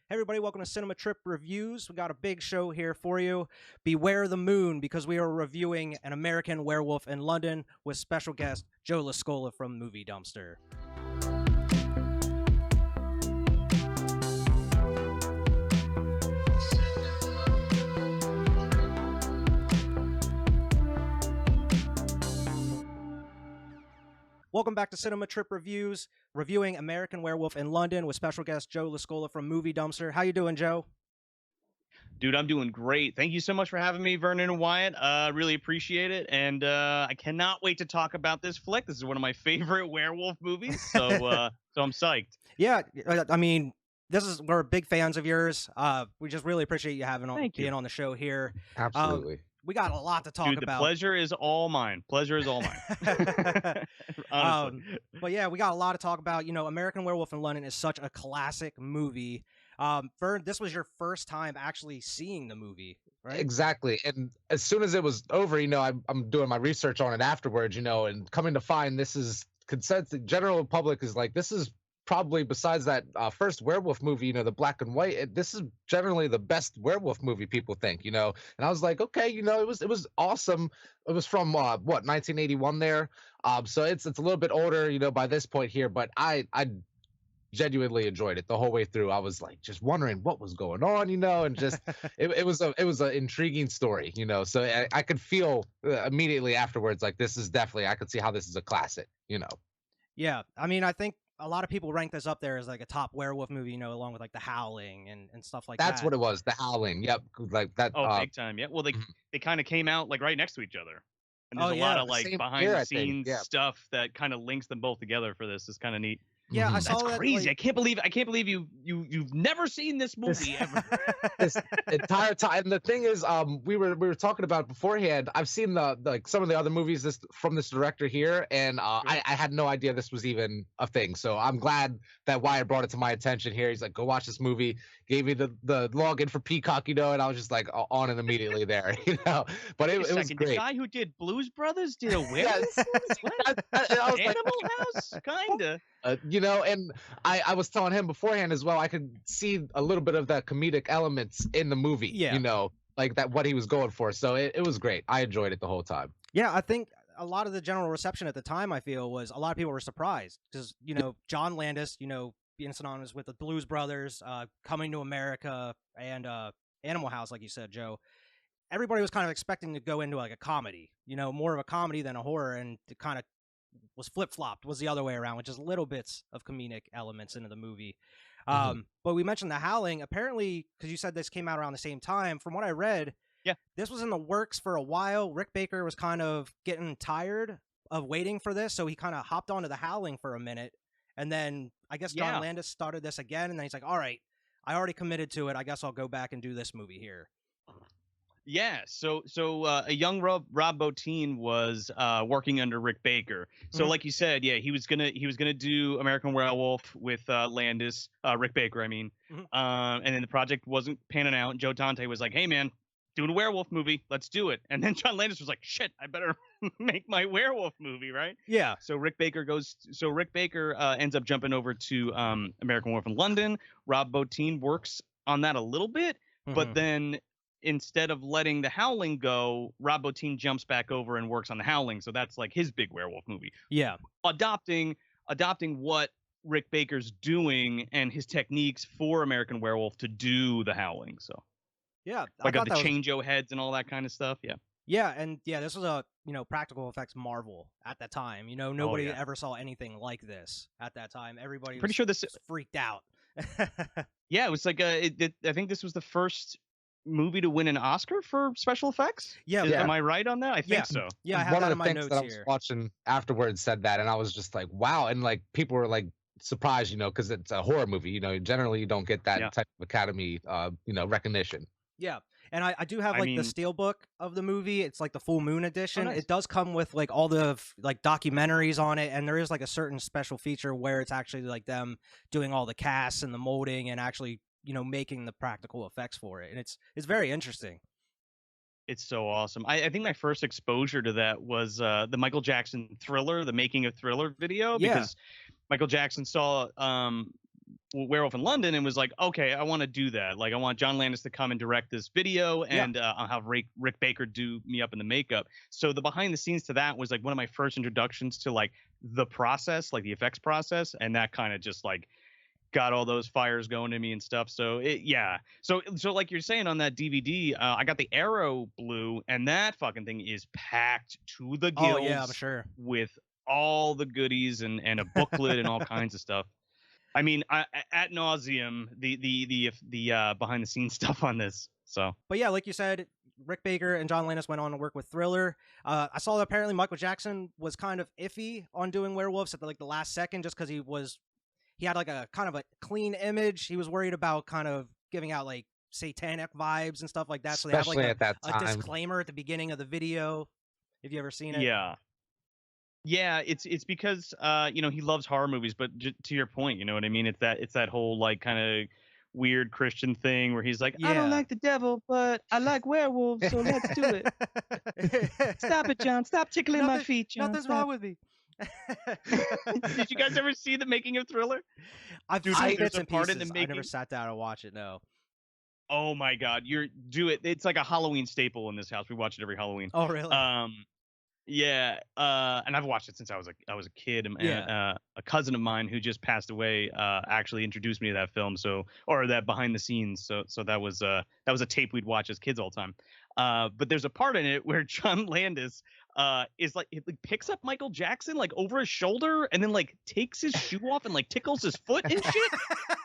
Hey everybody, welcome to Cinema Trip Reviews. We got a big show here for you. Beware the moon, because we are reviewing An American Werewolf in London with special guest Joe Scola from Movie Dumpster. Welcome back to Cinema Trip Reviews, reviewing American Werewolf in London with special guest Joe Scola from Movie Dumpster. How you doing, Joe? Dude, I'm doing great. Thank you so much for having me, Vernon and Wyatt. Really appreciate it. And I cannot wait to talk about this flick. This is one of my favorite werewolf movies. So I'm psyched. Yeah, I mean, we're big fans of yours. We just really appreciate you being on the show here. Absolutely. We got a lot to talk Dude, about. The pleasure is all mine. Pleasure is all mine. Honestly. But yeah, we got a lot to talk about. You know, American Werewolf in London is such a classic movie. Vern, this was your first time actually seeing the movie, right? Exactly. And as soon as it was over, I'm doing my research on it afterwards, and coming to find this is consensus. General public is like, this is probably, besides that first werewolf movie, the black and white, this is generally the best werewolf movie, people think, and I was like, okay, it was awesome. It was from 1981 there. So it's a little bit older, by this point here, but I genuinely enjoyed it the whole way through. I was like just wondering what was going on, and just it was an intriguing story, so I could feel immediately afterwards, like, this is definitely, I could see how this is a classic. Yeah, I mean, I think a lot of people rank this up there as like a top werewolf movie, along with like The Howling and stuff like that. That's what it was, The Howling. Yep, like that. Oh, big time. Yeah. Well, they kind of came out like right next to each other, and there's a lot of like behind the scenes stuff that kind of links them both together for this. It's kind of neat. Yeah, I saw That's crazy. I can't believe you've never seen this movie ever. This entire time. And the thing is, we were talking about beforehand. I've seen some of the other movies from this director here, and I had no idea this was even a thing. So I'm glad that Wyatt brought it to my attention here. He's like, go watch this movie. Gave me the login for Peacock, and I was just like on it immediately there, But it was great. The guy who did Blues Brothers did a werewolf? Animal House, kinda. And I was telling him beforehand as well, I could see a little bit of the comedic elements in the movie, like that, what he was going for. So it was great. I enjoyed it the whole time. Yeah, I think a lot of the general reception at the time, I feel, was a lot of people were surprised because, John Landis, being synonymous with the Blues Brothers, Coming to America, and Animal House, like you said, Joe. Everybody was kind of expecting to go into like a comedy, more of a comedy than a horror, and it kind of was flip-flopped, was the other way around, with just little bits of comedic elements into the movie. But we mentioned The Howling, apparently, because you said this came out around the same time. From what I read, this was in the works for a while. Rick Baker was kind of getting tired of waiting for this, so he kind of hopped onto The Howling for a minute, and then I guess John Landis started this again, and then he's like, all right, I already committed to it. I guess I'll go back and do this movie here. Yeah, so a young Rob Bottin was working under Rick Baker. So like you said, he was gonna do American Werewolf with Landis, Rick Baker, I mean, and then the project wasn't panning out. And Joe Dante was like, "Hey man, doing a werewolf movie, let's do it." And then John Landis was like, "Shit, I better make my werewolf movie, right?" Yeah. So Rick Baker ends up jumping over to American Werewolf in London. Rob Bottin works on that a little bit, but then, instead of letting The Howling go, Rob Bottin jumps back over and works on The Howling. So that's like his big werewolf movie. Yeah. Adopting what Rick Baker's doing and his techniques for American Werewolf to do The Howling. So yeah, like the change-o heads and all that kind of stuff. Yeah. Yeah, and this was a practical effects marvel at that time. Nobody ever saw anything like this at that time. Everybody was freaked out. Yeah, it was like I think this was the first movie to win an Oscar for special effects. Am I right on that? I think so. Yeah, I have that in my notes that I was watching afterwards said that, and I was just like, wow. And like people were like surprised, because it's a horror movie. Generally you don't get that type of Academy recognition. Yeah. And I do have the steelbook of the movie. It's like the full moon edition. It does come with like all the like documentaries on it, and there is like a certain special feature where it's actually like them doing all the casts and the molding and actually making the practical effects for it. And it's very interesting. It's so awesome. I think my first exposure to that was the Michael Jackson Thriller, the Making of Thriller video, because Michael Jackson saw Werewolf in London and was like, okay, I want to do that. Like, I want John Landis to come and direct this video, and I'll have Rick Baker do me up in the makeup. So the behind the scenes to that was like one of my first introductions to like the process, like the effects process, and that kind of just like got all those fires going in me and stuff. So so like you're saying on that DVD, I got the Arrow Blue, and that fucking thing is packed to the gills. Oh yeah, I'm sure. With all the goodies and a booklet and all kinds of stuff. I mean, at nauseum the behind the scenes stuff on this. So, but yeah, like you said, Rick Baker and John Landis went on to work with Thriller. I saw that apparently Michael Jackson was kind of iffy on doing Werewolves at the last second, just because he had like a kind of a clean image. He was worried about kind of giving out like satanic vibes and stuff like that. So they have like a disclaimer at the beginning of the video. Have you ever seen it? Yeah, it's because he loves horror movies, but to your point, you know what I mean? It's that whole like kind of weird Christian thing where he's like, I don't like the devil, but I like werewolves, so let's do it. Stop it, John. Stop tickling my feet, John. Nothing's wrong with me. Did you guys ever see the making of Thriller? I've seen bits and pieces. I never sat down and watched it, no. Oh my God, it's like a Halloween staple in this house. We watch it every Halloween. Oh really? Yeah, and I've watched it since I was a kid. And a cousin of mine who just passed away actually introduced me to that film. Or that behind the scenes. So that was a tape we'd watch as kids all the time. But there's a part in it where John Landis is like, it picks up Michael Jackson like over his shoulder and then like takes his shoe off and like tickles his foot and shit.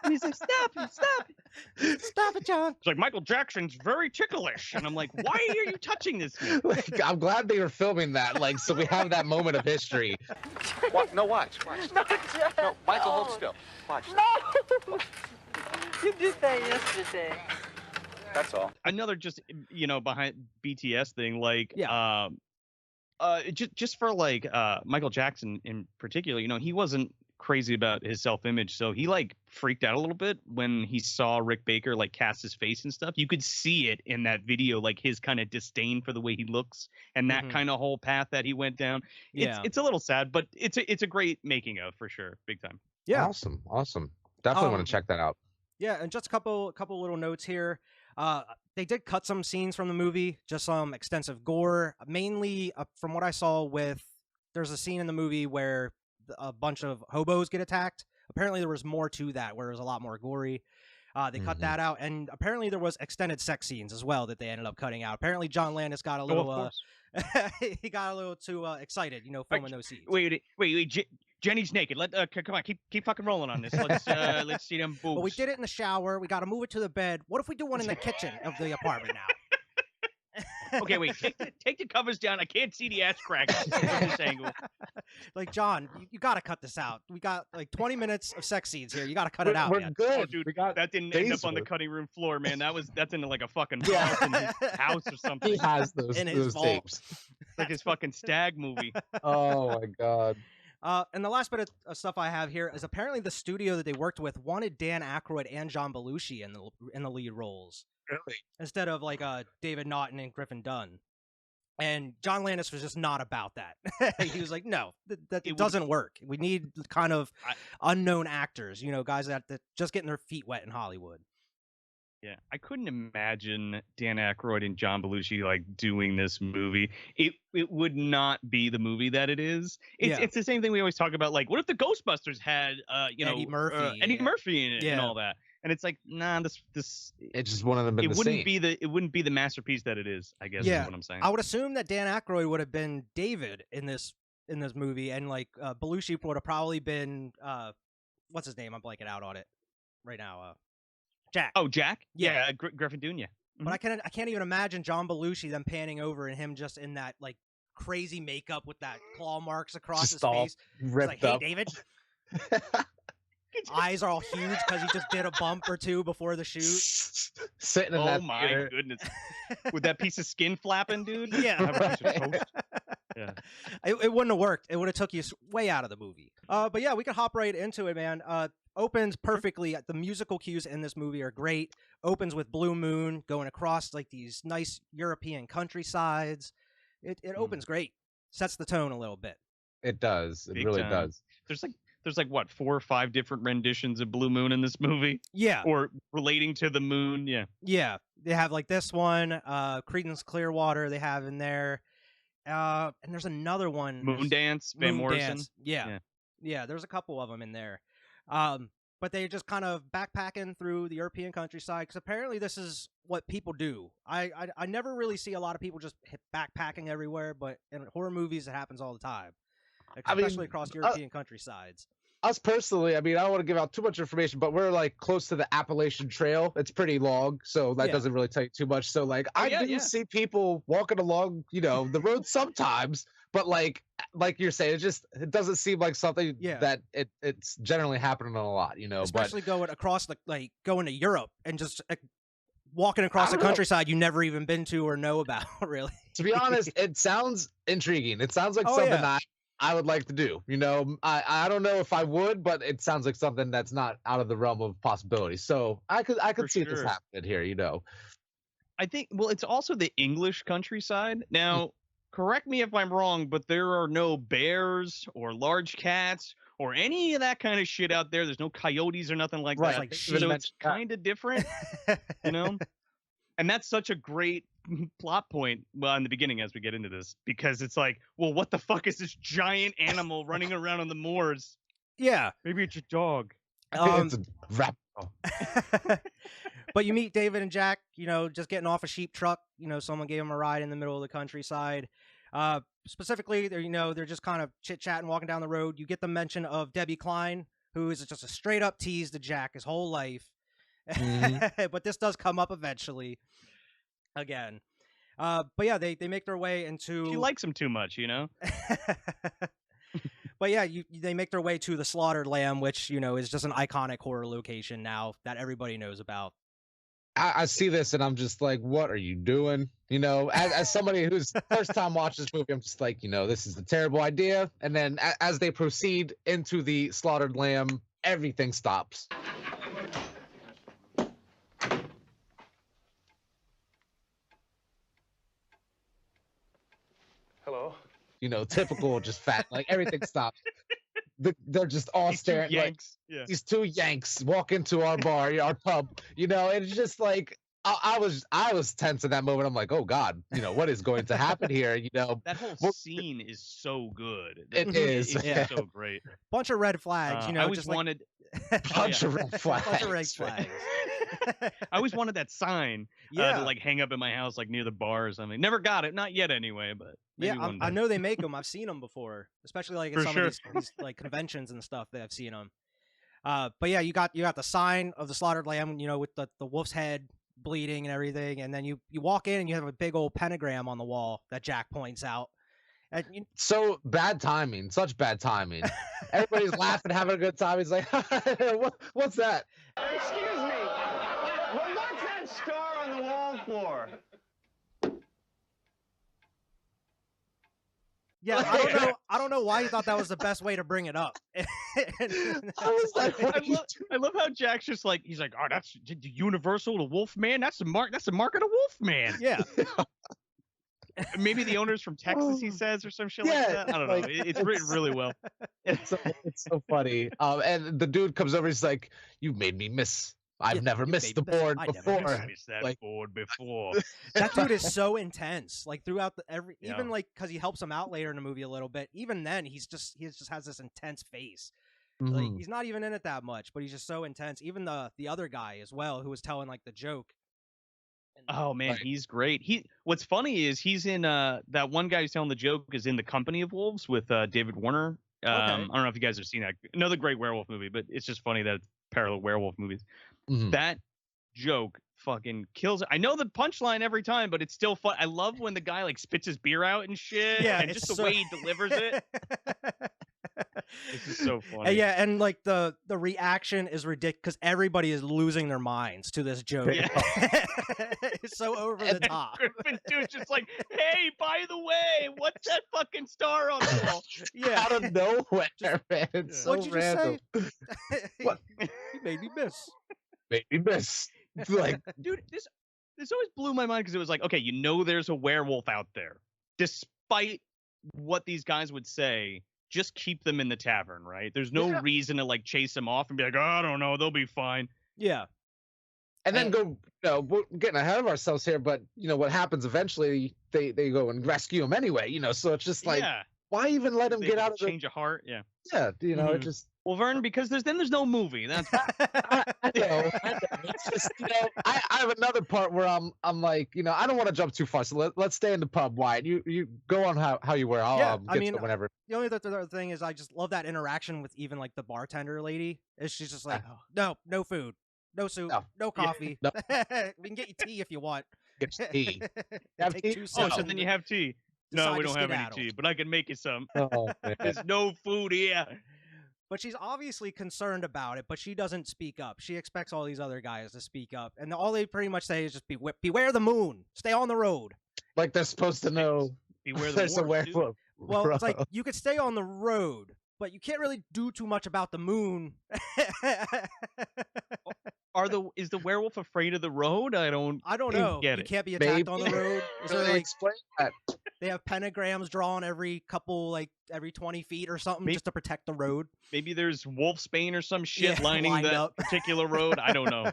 And he's like, stop it, John. It's like, Michael Jackson's very ticklish. And I'm like, why are you touching this man? Like, I'm glad they were filming that, like, so we have that moment of history. What? No, watch. No, Jack. No, Michael, hold still. Watch. No. You did that yesterday. That's all. Another just, behind BTS thing, like, just for like Michael Jackson in particular, he wasn't crazy about his self-image, so he like freaked out a little bit when he saw Rick Baker like cast his face and stuff. You could see it in that video, like his kind of disdain for the way he looks and that kind of whole path that he went down. It's a little sad, but it's a great making of, for sure, big time. Yeah, awesome. Definitely want to check that out. Yeah, and just a couple little notes here. They did cut some scenes from the movie, just some extensive gore. Mainly, from what I saw, there's a scene in the movie where a bunch of hobos get attacked. Apparently, there was more to that, where it was a lot more gory. They cut that out, and apparently there was extended sex scenes as well that they ended up cutting out. Apparently, John Landis got a little, he got a little too excited, filming those scenes. Wait. Jenny's naked. Come on, keep fucking rolling on this. Let's see them boobs. But we did it in the shower. We got to move it to the bed. What if we do one in the kitchen of the apartment now? Okay, wait. Take the covers down. I can't see the ass crack from this angle. Like, John, you got to cut this out. We got like 20 minutes of sex scenes here. You got to cut it out. We're man. good. Oh, dude, that didn't end up on the cutting room floor, man. That's in like a fucking vault in his house or something. He has those in his tapes. Like his fucking Stag movie. Oh my God. And the last bit of stuff I have here is apparently the studio that they worked with wanted Dan Aykroyd and John Belushi in the lead roles. Really? Instead of like David Naughton and Griffin Dunne. And John Landis was just not about that. He was like, no, it doesn't work. We need kind of unknown actors, guys that just getting their feet wet in Hollywood. Yeah, I couldn't imagine Dan Aykroyd and John Belushi like doing this movie. It would not be the movie that it is. It's the same thing we always talk about. Like, what if the Ghostbusters had Eddie Murphy in it and all that? And it's like, nah, this it's just one of them. It wouldn't be the masterpiece that it is, I guess. Is what I'm saying. I would assume that Dan Aykroyd would have been David in this movie, and like Belushi would have probably been what's his name? I'm blanking out on it right now. Jack. Oh, Jack? Yeah, Griffin Dunne. Yeah. But I can't even imagine John Belushi then panning over and him just in that like crazy makeup with that claw marks across his face. Ripped like, up. hey, David. Eyes are all huge because he just did a bump or two before the shoot. Sitting in that Oh my theater. goodness. With that piece of skin flapping, dude. Yeah. Right. Yeah. It wouldn't have worked. It would have took you way out of the movie. But yeah, we can hop right into it, man. Opens perfectly. The musical cues in this movie are great. Opens with Blue Moon going across like these nice European countrysides. It opens great. Sets the tone a little bit. It does. It Big really time. does. there's like what 4 or 5 different renditions of Blue Moon in this movie. Yeah. Or relating to the moon. Yeah. Yeah. They have like this one, Creedence Clearwater they have in there. And there's another one. Moondance, Van Morrison. Dance. Yeah. There's a couple of them in there. But they're just kind of backpacking through the European countryside because apparently this is what people do. I never really see a lot of people just backpacking everywhere, but in horror movies it happens all the time, especially across European countrysides. Us personally, I mean, I don't want to give out too much information, but we're like close to the Appalachian Trail. It's pretty long, so that doesn't really tell you too much. So like, I do see people walking along, the road sometimes, but like you're saying, it doesn't seem like something that it's generally happening a lot, Especially going across going to Europe and just walking across the countryside you never even been to or know about, really. To be honest, it sounds intriguing. It sounds like something I would like to do. I don't know if I would, but it sounds like something that's not out of the realm of possibility. So I could see this happening here. I think it's also the English countryside. Now, correct me if I'm wrong, but there are no bears or large cats or any of that kind of shit out there. There's no coyotes or nothing like that. Like so it's kind of different, And that's such a great plot point, in the beginning as we get into this, because it's like, well, what the fuck is this giant animal running around on the moors? Yeah. Maybe it's a dog. It's a rap. But you meet David and Jack, just getting off a sheep truck. Someone gave them a ride in the middle of the countryside. Specifically, they're just kind of chit-chatting, walking down the road. You get the mention of Debbie Klein, who is just a straight-up tease to Jack his whole life. Mm-hmm. But this does come up eventually again. But yeah, they make their way into... She likes him too much, But yeah, they make their way to the Slaughtered Lamb, which, is just an iconic horror location now that everybody knows about. I see this and I'm just like, what are you doing? As somebody who's first time watching this movie, I'm just like, this is a terrible idea. And then as they proceed into the Slaughtered Lamb, everything stops. Hello. Typical, just fat, like everything stops. They're just all staring. Yanks. Like, these two Yanks walk into our bar, our pub. It's just like I was tense in that moment. I'm like, oh God, what is going to happen here? That whole scene is so good. It is. It's so great. Bunch of red flags. I always wanted bunch of red flags. Bunch of red flags. I always wanted that sign to hang up in my house, near the bar or something. Never got it, not yet anyway. But I know they make them. I've seen them before, especially at some of these conventions and stuff that I've seen them. But yeah, you got the sign of the Slaughtered Lamb, with the wolf's head bleeding and everything, and then you walk in and you have a big old pentagram on the wall that Jack points out. And so bad timing, such bad timing. Everybody's laughing, having a good time. He's like, what's that? Excuse me. Well, what's that scar on the wall for? Yeah, I don't know why he thought that was the best way to bring it up. I was like, I love how Jack's just like, he's like, oh, that's universal to Wolfman. That's the mark of the Wolfman. Yeah. Maybe the owner's from Texas, he says, or some shit like that. I don't know. It's written really well. It's so funny. And the dude comes over. He's like, "You made me miss. I've never missed the board before. Never missed that board before." That dude is so intense. Throughout even because he helps him out later in the movie a little bit. Even then, he just has this intense face. Mm-hmm. He's not even in it that much, but he's just so intense. Even the other guy as well, who was telling the joke. Oh man, he's great. What's funny is he's in that one guy who's telling the joke is in The Company of Wolves with David Warner. I don't know if you guys have seen that. Another great werewolf movie, but it's just funny that it's parallel werewolf movies. Mm-hmm. That joke fucking kills it. I know the punchline every time, but it's still fun. I love when the guy spits his beer out and shit. Yeah, and just the way he delivers it. This is so funny. And the reaction is ridiculous because everybody is losing their minds to this joke. Yeah. It's so over the top. Griffin dude's just like, hey, by the way, what's that fucking star on the wall? Yeah, out of nowhere, man. It's so random. What? He made me miss. Made me miss. Dude, this always blew my mind because it was like, okay, there's a werewolf out there, despite what these guys would say. just keep them in the tavern, right? There's no reason to like chase them off and be like, oh, I don't know, they'll be fine. Yeah. And then we're getting ahead of ourselves here, but what happens eventually? They go and rescue him anyway, So it's just like, why even let him get out of the change of heart? Yeah. Yeah, it just. Well, Vernon, because there's no movie. That's why. I know. It's just I have another part where I'm like, I don't want to jump too far, so let's stay in the pub. Wyatt, you go on how you were. I'll get to whenever. The only other thing is I just love that interaction with even like the bartender lady. Is she's just like, no food, no soup, no coffee. No. We can get you tea if you want. Get tea. Have Take tea? 2 sips Oh, so and then you have tea. No, we don't have any tea, but I can make you some. There's no food here. But she's obviously concerned about it, but she doesn't speak up. She expects all these other guys to speak up. And all they pretty much say is just beware the moon. Stay on the road. Like they're supposed to know beware there's a werewolf. Well, it's like you could stay on the road, but you can't really do too much about the moon. Is the werewolf afraid of the road? I don't know. Get you it. can't be attacked on the road. Is there, like, explain that? They have pentagrams drawn every 20 feet or something just to protect the road. Maybe there's wolfsbane or some shit lining that particular road. I don't know.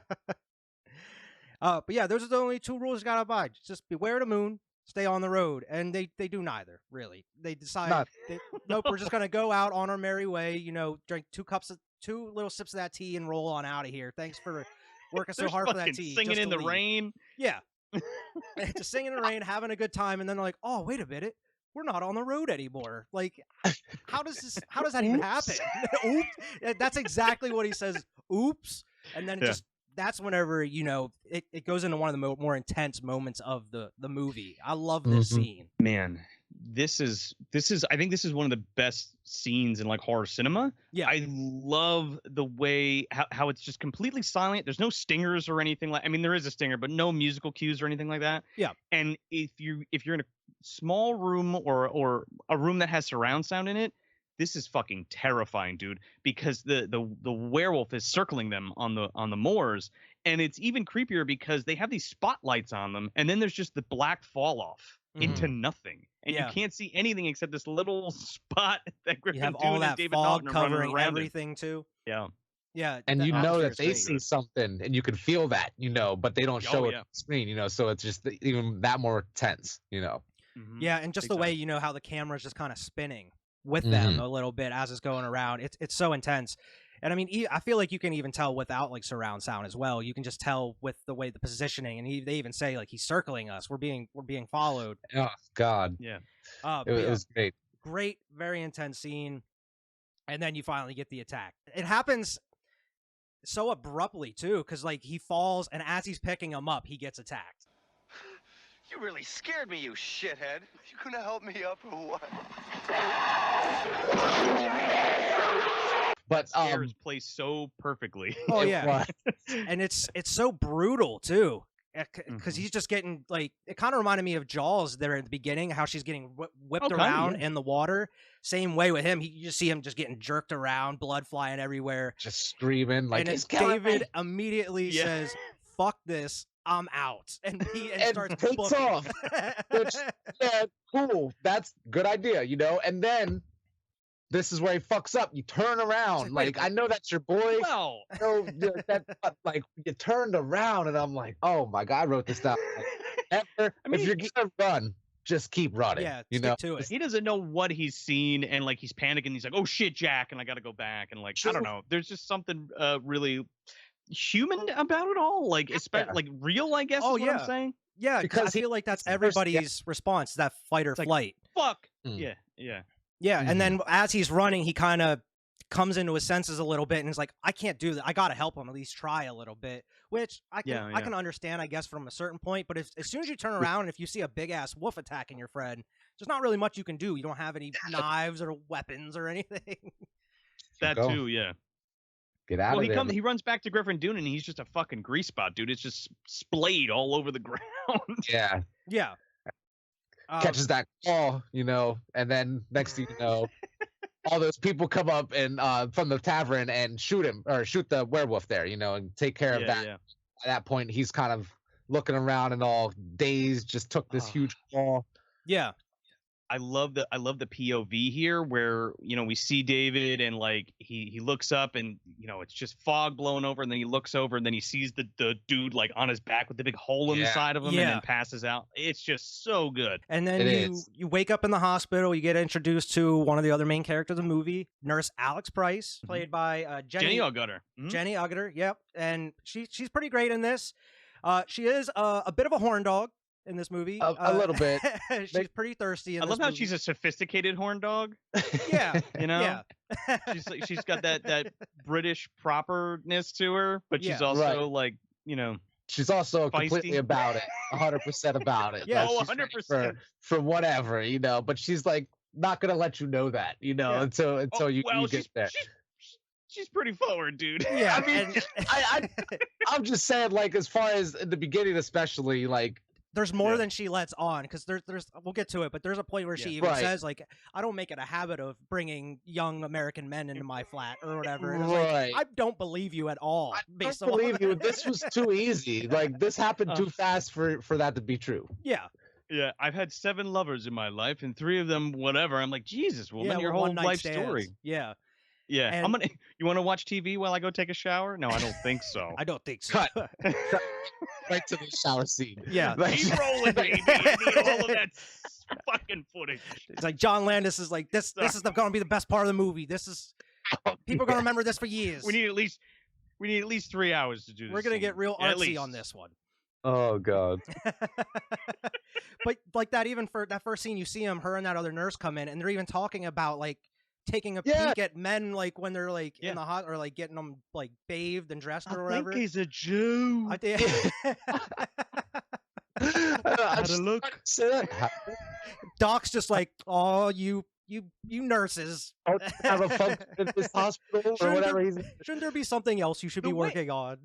But yeah, those are the only 2 rules you gotta abide. Just beware the moon, stay on the road, and they do neither. Really, they decide. Nope, we're just gonna go out on our merry way. Drink 2 little sips of that tea and roll on out of here. Thanks for working so hard for that tea. Singing in the rain. Yeah. Just singing in the rain, having a good time, and then they're like, oh, wait a minute. We're not on the road anymore. Like, how does that even happen? Oops. That's exactly what he says. Oops. And then that's whenever, it goes into one of the more intense moments of the movie. I love this scene. Man, this is I think this is one of the best scenes in like horror cinema. Yeah. I love the way how it's just completely silent. There's no stingers or anything there is a stinger, but no musical cues or anything like that. Yeah. And if you're in a small room or a room that has surround sound in it, this is fucking terrifying, dude, because the werewolf is circling them on the moors, and it's even creepier because they have these spotlights on them, and then there's just the black fall off into nothing, and you can't see anything except this little spot that Griffin Dunne and David Naughton are covering around everything too. Yeah. Yeah, and that they see something, and you can feel that, but they don't show it on the screen, so it's just even that more tense, Yeah, and just the way how the camera's just kind of spinning with them a little bit as it's going around. It's so intense. And I feel like you can even tell without like surround sound as well. You can just tell with the way the positioning, and they even say like he's circling us. We're being followed. Oh God. Yeah. It was great. Great, very intense scene. And then you finally get the attack. It happens so abruptly too, because like he falls, and as he's picking him up, he gets attacked. You really scared me, you shithead. You gonna help me up or what? But scares play so perfectly. Oh yeah, and it's so brutal too, because he's just getting like, it kind of reminded me of Jaws there at the beginning, how she's getting whipped around in the water. Same way with him, you just see him just getting jerked around, blood flying everywhere, just screaming like. And David immediately says, "Fuck this, I'm out," and starts takes booking. off. Which, cool, that's good idea, and then. This is where he fucks up. You turn around. Like, I know that's your boy. Well, like you turned around, and I'm like, oh my God, I wrote this down. Like, if you're gonna run, just keep running. Yeah, stick to it. He doesn't know what he's seen, and like he's panicking. He's like, "Oh shit, Jack!" and I got to go back. And like, I don't know. There's just something really human about it all. Like, especially like real, I guess. Is what I'm saying. Yeah, because I feel like that's everybody's response, that fight or flight. Fuck. Yeah. Yeah, and then as he's running, he kind of comes into his senses a little bit, and is like, I can't do that. I got to help him, at least try a little bit, which I can understand, I guess, from a certain point. But as soon as you turn around, and if you see a big-ass wolf attacking your friend, there's not really much you can do. You don't have any knives or weapons or anything. That too, yeah. Get out of there. He runs back to Griffin Dunne, and he's just a fucking grease spot, dude. It's just splayed all over the ground. Yeah. Yeah. Catches that claw, and then next thing you know, all those people come up and from the tavern and shoot him, or shoot the werewolf there, and take care of that. Yeah. At that point, he's kind of looking around and all dazed, just took this huge claw. Yeah. I love the POV here where, we see David and like he looks up and it's just fog blowing over, and then he looks over and then he sees the dude like on his back with the big hole in the side of him and then passes out. It's just so good. And then you wake up in the hospital, you get introduced to one of the other main characters of the movie, Nurse Alex Price, played by Jenny Agutter. Jenny Agutter, yep. And she's pretty great in this. She is a bit of a horn dog in this movie. A little bit. She's pretty thirsty in I this love how movie. she's a sophisticated horn dog. Yeah. Yeah. she's got that British properness to her, but she's also like, she's also feisty. Completely about it, 100% about it. Yeah, like, 100% for whatever, but she's like not gonna let you know that, until you get there. She's pretty forward, dude. Yeah, I mean, I'm just saying, like, as far as in the beginning, especially, like, there's more than she lets on, because there's we'll get to it, but there's a point where she even says, like, I don't make it a habit of bringing young American men into my flat or whatever. And it's like, I don't believe you at all. I don't believe you. This was too easy. Like, this happened too fast for that to be true. Yeah. Yeah, I've had 7 lovers in my life, and 3 of them, whatever. I'm like, Jesus, woman, your whole life story. Yeah. Yeah, and you want to watch TV while I go take a shower? No, I don't think so. I don't think so. Cut. Right to the shower scene. Yeah. Keep rolling, baby. I need all of that fucking footage. It's like John Landis is like, this is going to be the best part of the movie. People are going to remember this for years. We need at least 3 hours to do this. We're going to get real artsy on this one. Oh God. But like that, even for that first scene, you see her and that other nurse come in, and they're even talking about like taking a peek at men, like when they're like in the hot, or like getting them like bathed and dressed or whatever. I think he's a Jew. I think. Doc's just like, oh, you nurses. Have a function at this hospital or whatever. Shouldn't there be something else you should be working on?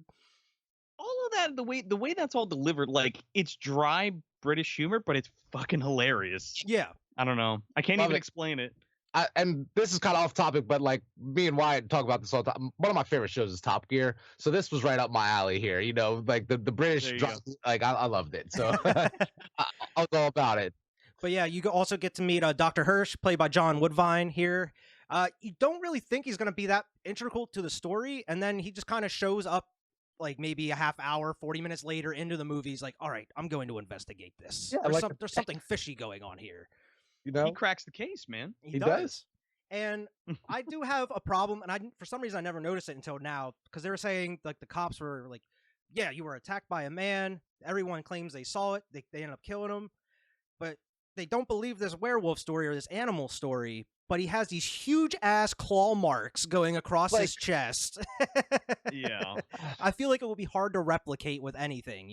All of that, the way that's all delivered, like, it's dry British humor, but it's fucking hilarious. Yeah. I don't know. I can't even explain it. And this is kind of off topic, but like me and Wyatt talk about this all the time. One of my favorite shows is Top Gear, so this was right up my alley here. Like the British, like I loved it, so I'll go about it. But yeah, you also get to meet Dr. Hirsch, played by John Woodvine here. You don't really think he's going to be that integral to the story, and then he just kind of shows up like maybe a half hour, 40 minutes later into the movie. He's like, all right, I'm going to investigate this. Yeah, there's something fishy going on here. He cracks the case, man. He does. And I do have a problem, and for some reason I never noticed it until now, because they were saying like the cops were like, yeah, you were attacked by a man. Everyone claims they saw it. They ended up killing him. But they don't believe this werewolf story or this animal story, but he has these huge ass claw marks going across his chest. Yeah. I feel like it will be hard to replicate with anything,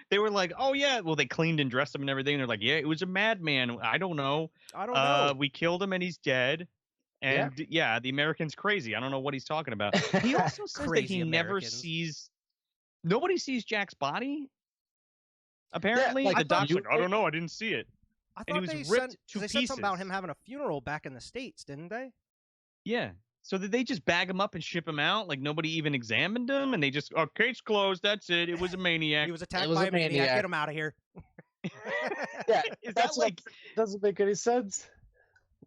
They were like, oh, yeah. Well, they cleaned and dressed him and everything. They're like, yeah, it was a madman. I don't know. We killed him and he's dead. And yeah, the American's crazy. I don't know what he's talking about. He also says that he never sees. Nobody sees Jack's body. Apparently, the doc's like, I don't know. I didn't see it. I thought they said something about him having a funeral back in the States, didn't they? Yeah. So did they just bag him up and ship him out? Like nobody even examined him, and they just, case closed. That's it. It was a maniac. He was attacked by a maniac. Get him out of here. Yeah, that's like doesn't make any sense.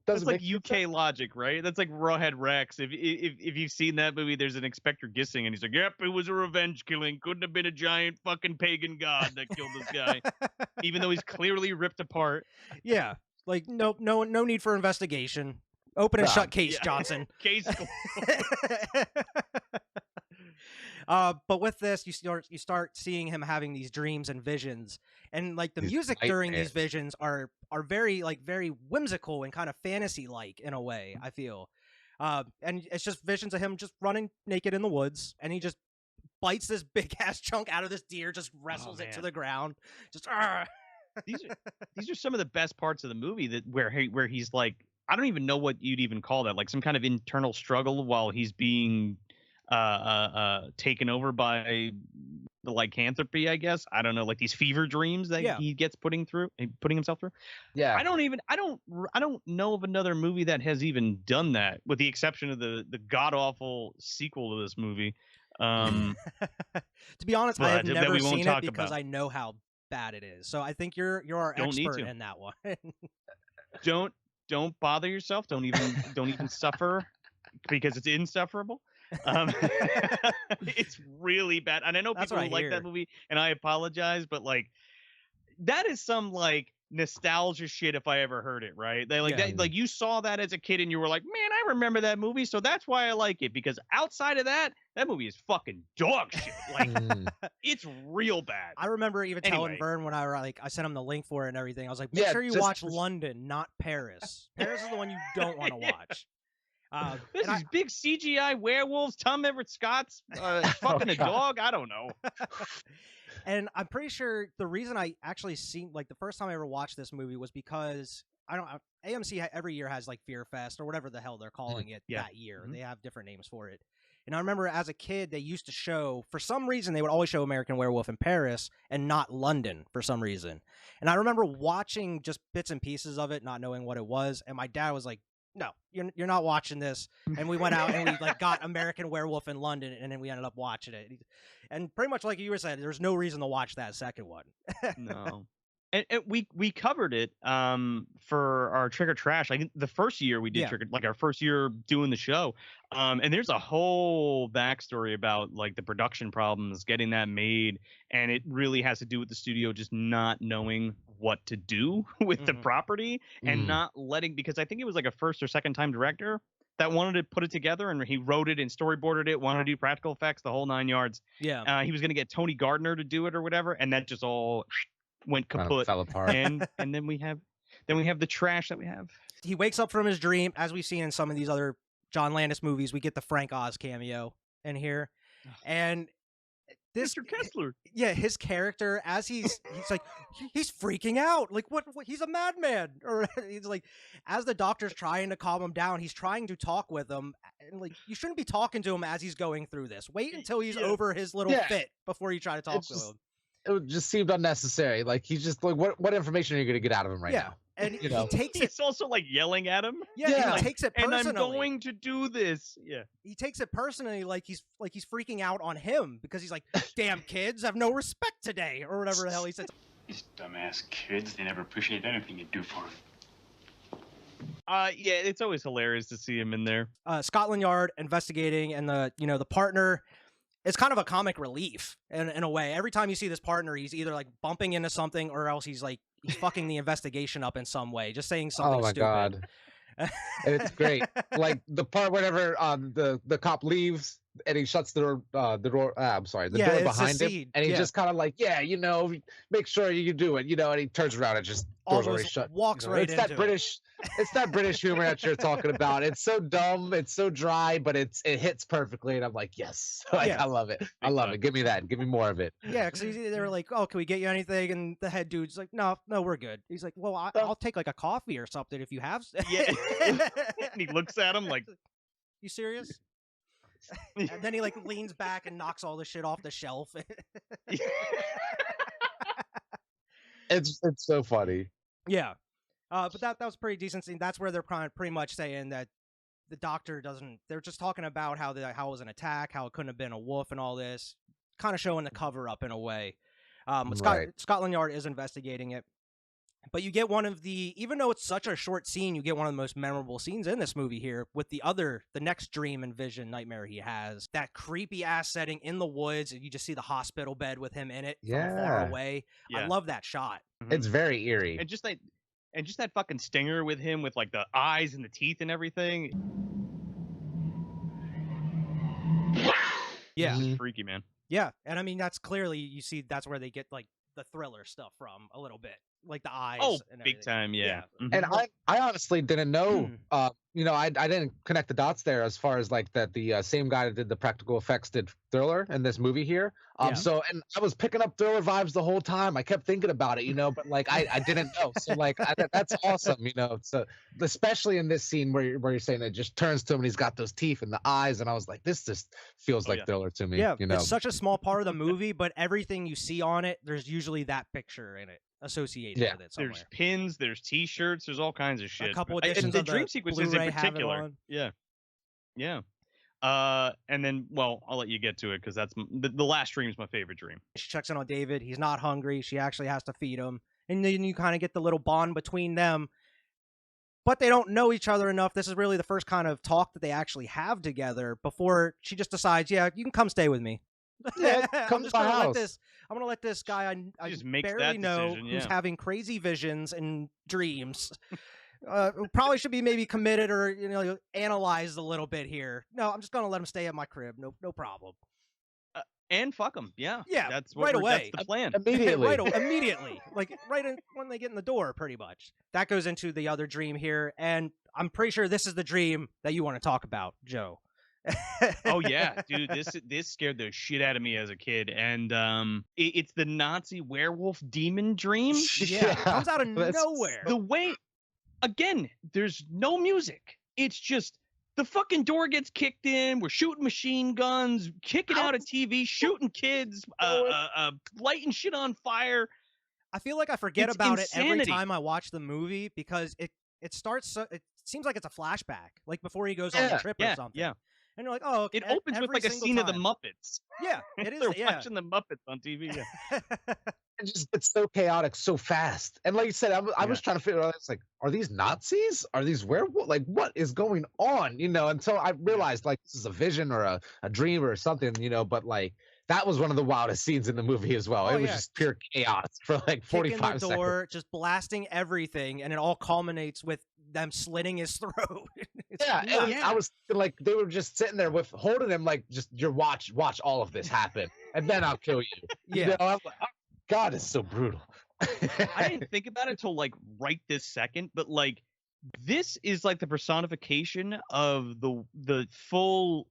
That's like UK logic, right? That's like Rawhead Rex. If you've seen that movie, there's an Inspector Gissing, and he's like, "Yep, it was a revenge killing. Couldn't have been a giant fucking pagan god that killed this guy, even though he's clearly ripped apart." Yeah, like no need for investigation. Open and shut case, Johnson. Case. But with this, you start seeing him having these dreams and visions, and like the music during these visions are very very whimsical and kind of fantasy like in a way. I feel, and it's just visions of him just running naked in the woods, and he just bites this big ass chunk out of this deer, just wrestles it to the ground, just. These are some of the best parts of the movie where he's like, I don't even know what you'd even call that, like some kind of internal struggle while he's being taken over by the lycanthropy, I guess. I don't know, like these fever dreams that he gets putting himself through. Yeah. I don't know of another movie that has even done that, with the exception of the god awful sequel to this movie. To be honest, I have never seen it because I know how bad it is. So I think you're our Don't need expert to. in that one. Don't bother yourself. Don't even suffer because it's insufferable. It's really bad, and I know That's people what who I like hear. that movie, and I apologize, but like that is some like nostalgia shit if I ever heard it, right? They like Yeah. that, like you saw that as a kid and you were like, man, I remember that movie, so that's why I like it, because outside of that movie is fucking dog shit. Like it's real bad. I remember even telling Anyway. Vern when I sent him the link for it and everything. I was like, make Yeah, sure you just watch for- London, not Paris. Paris is the one you don't want to watch. This and is big CGI werewolves, Tom Everett Scott's fucking a God. dog. I don't know. And I'm pretty sure the reason I actually seen, like, the first time I ever watched this movie was because AMC every year has like Fear Fest or whatever the hell they're calling it Yeah. that year. They have different names for it. And I remember as a kid, they used to show, for some reason, they would always show American Werewolf in Paris and not London for some reason. And I remember watching just bits and pieces of it, not knowing what it was. And my dad was like, no, you're not watching this. And we went out and we like got American Werewolf in London, and then we ended up watching it. And pretty much like you were saying, there's no reason to watch that second one. No. And we covered it for our Trick or Trash. Like the first year we did Yeah. like our first year doing the show. And there's a whole backstory about like the production problems getting that made, and it really has to do with the studio just not knowing what to do with the property and not letting, because I think it was like a first or second time director that wanted to put it together, and he wrote it and storyboarded it, wanted to do practical effects, the whole 9 yards. Yeah. He was going to get Tony Gardner to do it or whatever, and that just all went kaput. fell apart. And then we have the trash that we have. He wakes up from his dream, as we've seen in some of these other John Landis movies. We get the Frank Oz cameo in here, and this Mr. Kessler. yeah, his character, as he's like, he's freaking out, like what he's a madman, or he's like, as the doctor's trying to calm him down, he's trying to talk with him, and like, you shouldn't be talking to him as he's going through this. Wait until he's over his little fit before you try to talk to him. It just seemed unnecessary. Like he's just like, what information are you going to get out of him right now? And You know? he takes it. He's also like yelling at him. Yeah, he takes it And personally. I'm going to do this. Yeah. He takes it personally, like he's freaking out on him because he's like, "Damn kids have no respect today," or whatever the hell he said. These dumbass kids, they never appreciate anything you do for them. Yeah, it's always hilarious to see him in there. Scotland Yard investigating, and the partner is kind of a comic relief in a way. Every time you see this partner, he's either like bumping into something, or else he's fucking the investigation up in some way, just saying something Oh my stupid. God. And it's great. Like the part whenever the cop leaves and he shuts the door door it's a behind him, scene. and he's Yeah. just kind of like, make sure you do it, and he turns around and just doors already Almost shut. walks right it's that into it. British it's that British humor that you're talking about. It's so dumb, it's so dry, but it hits perfectly, and I'm like, yes. Like, Yeah. I love it. I love it. Give me that. Give me more of it. Yeah, because they were like, "Oh, can we get you anything?" And the head dude's like, "No, we're good." He's like, "Well, I'll take like a coffee or something if you have." Yeah. And he looks at him like, "You serious?" And then he like leans back and knocks all the shit off the shelf. It's so funny. Yeah, but that was pretty decent scene. That's where they're pretty much saying that the doctor doesn't. They're just talking about how it was an attack, how it couldn't have been a wolf, and all this, kind of showing the cover up in a way. Right. Scotland Yard is investigating it, but you get one of the, even though it's such a short scene, you get one of the most memorable scenes in this movie here with the next dream and vision nightmare he has. That creepy ass setting in the woods, and you just see the hospital bed with him in it from far Yeah. away. I Yeah. love that shot. It's very eerie. and just that fucking stinger with him with like the eyes and the teeth and everything. Yeah. It's just freaky, man. Yeah, and I mean that's clearly, you see, that's where they get like the thriller stuff from a little bit, like the eyes. Oh, and big everything. time, yeah. Mhm. And I honestly didn't know, I didn't connect the dots there as far as like that the same guy that did the practical effects did Thriller in this movie here. Yeah. So, and I was picking up Thriller vibes the whole time. I kept thinking about it, but like I didn't know. So like that's awesome, So especially in this scene where you're saying it just turns to him and he's got those teeth and the eyes, and I was like, this just feels like yeah. Thriller to me. Yeah, it's such a small part of the movie, but everything you see on it, there's usually that picture in it associated with it somewhere. There's pins, there's T-shirts, there's all kinds of shit. couple And editions the of the dream sequences Blu-ray in have it particular. on. Yeah. And then, well, I'll let you get to it because that's the last dream is my favorite dream. She checks in on David. He's not hungry. She actually has to feed him. And then you kind of get the little bond between them. But they don't know each other enough. This is really the first kind of talk that they actually have together before she just decides, yeah, you can come stay with me. Yeah, come I'm to just my gonna let house. this. I'm gonna let this guy I just makes barely that know decision, who's yeah. having crazy visions and dreams. Probably should be maybe committed or analyzed a little bit here. No, I'm just gonna let him stay at my crib. No problem. And fuck them. Yeah. Yeah, That's what right we're- away. That's the plan. Immediately. Immediately, like when they get in the door, pretty much. That goes into the other dream here, and I'm pretty sure this is the dream that you want to talk about, Joe. Oh yeah, dude, this scared the shit out of me as a kid, and it's the Nazi werewolf demon dream. Yeah, it comes out of That's- nowhere. The way, again, there's no music. It's just the fucking door gets kicked in. We're shooting machine guns, kicking out a TV, shooting kids, lighting shit on fire. I feel like I forget It's about it every insanity. time I watch the movie because it starts. It seems like it's a flashback, like before he goes on the Yeah, trip or something. Yeah. And you're like, oh, okay, It opens with every like a single scene of the time. Muppets. Yeah, it is. They're Yeah. watching the Muppets on TV. Yeah. It just gets so chaotic so fast. And like you said, I was trying to figure out, it's like, are these Nazis? Are these werewolves? Like, what is going on? Until I realized, like, this is a vision or a dream or something, but like, that was one of the wildest scenes in the movie as well. Oh, It was yeah. just pure chaos for like 45 Kicking the seconds. door, just blasting everything, and it all culminates with them slitting his throat. It's Yeah, nuts. and I was thinking, like, they were just sitting there with holding him, like, just watch all of this happen, and then I'll kill you. Yeah. I'm like, oh, God, it's so brutal. I didn't think about it till like right this second, but like this is like the personification of the full.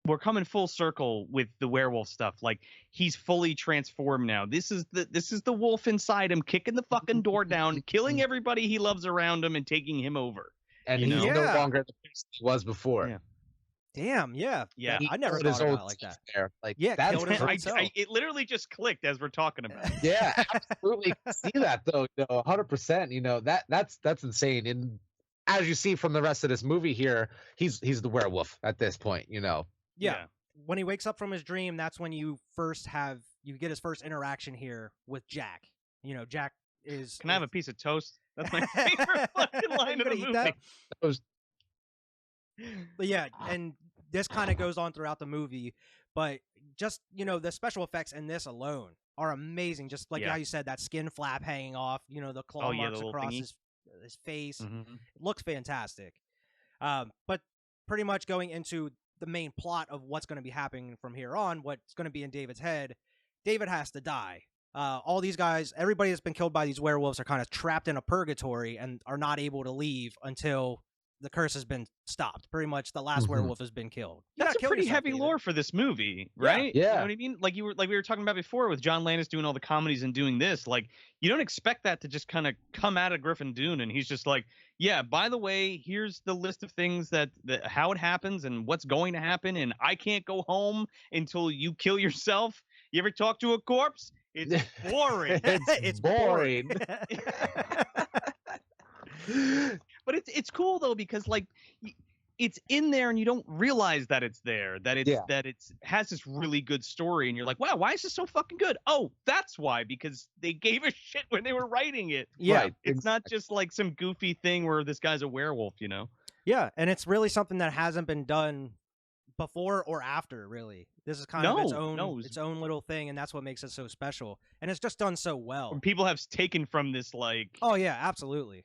We're coming full circle with the werewolf stuff. Like he's fully transformed now. This is the wolf inside him, kicking the fucking door down, killing everybody he loves around him, and taking him over. And You he's know? no Yeah. longer the person he was before. Yeah. Damn, yeah. Yeah. I never Killed his thought own about it like that. teeth there. Like, Yeah, that's killed his own crazy. self. It literally just clicked as we're talking about it. Yeah, absolutely. See that though, 100%. That's insane. And as you see from the rest of this movie here, he's the werewolf at this point. Yeah. When he wakes up from his dream, that's when you get his first interaction here with Jack. Jack is. Can I have a piece of toast? That's my favorite fucking line You of the gonna eat movie. that? That was- But yeah, and this kind of goes on throughout the movie. But just the special effects in this alone are amazing. Just like Yeah. how you said, that skin flap hanging off. The claw Oh, yeah, marks the little across thingy. his face. Mhm. It looks fantastic. But pretty much going into the main plot of what's going to be happening from here on, what's going to be in David's head, David has to die. All these guys, everybody that's been killed by these werewolves are kind of trapped in a purgatory and are not able to leave until the curse has been stopped. Pretty much the last Mhm. werewolf has been killed. You That's gotta a kill pretty yourself, heavy David. lore for this movie, right? You Yeah. know what I mean? Like we were talking about before with John Landis doing all the comedies and doing this. Like you don't expect that to just kind of come out of Griffin Dunne, and he's just like, yeah, by the way, here's the list of things that how it happens and what's going to happen, and I can't go home until you kill yourself. You ever talk to a corpse? It's boring. It's boring. But it's cool though because like it's in there and you don't realize that it's there, that it's has this really good story, and you're like, wow, why is this so fucking good? Oh, that's why, because they gave a shit when they were writing it. Yeah. Right. It's not just like some goofy thing where this guy's a werewolf, Yeah, and it's really something that hasn't been done before or after, really. This is kind of its own little thing, and that's what makes it so special. And it's just done so well. People have taken from this like Oh yeah, absolutely.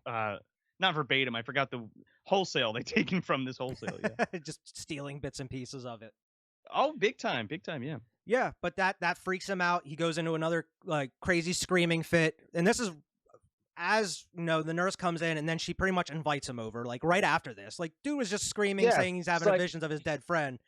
not verbatim, I forgot the wholesale they taken from this wholesale, yeah. Just stealing bits and pieces of it. Oh, big time, yeah. Yeah, but that freaks him out. He goes into another like crazy screaming fit, and this is as the nurse comes in, and then she pretty much invites him over. Like right after this, like dude was just screaming, Yeah, saying he's having it's like- visions of his dead friend.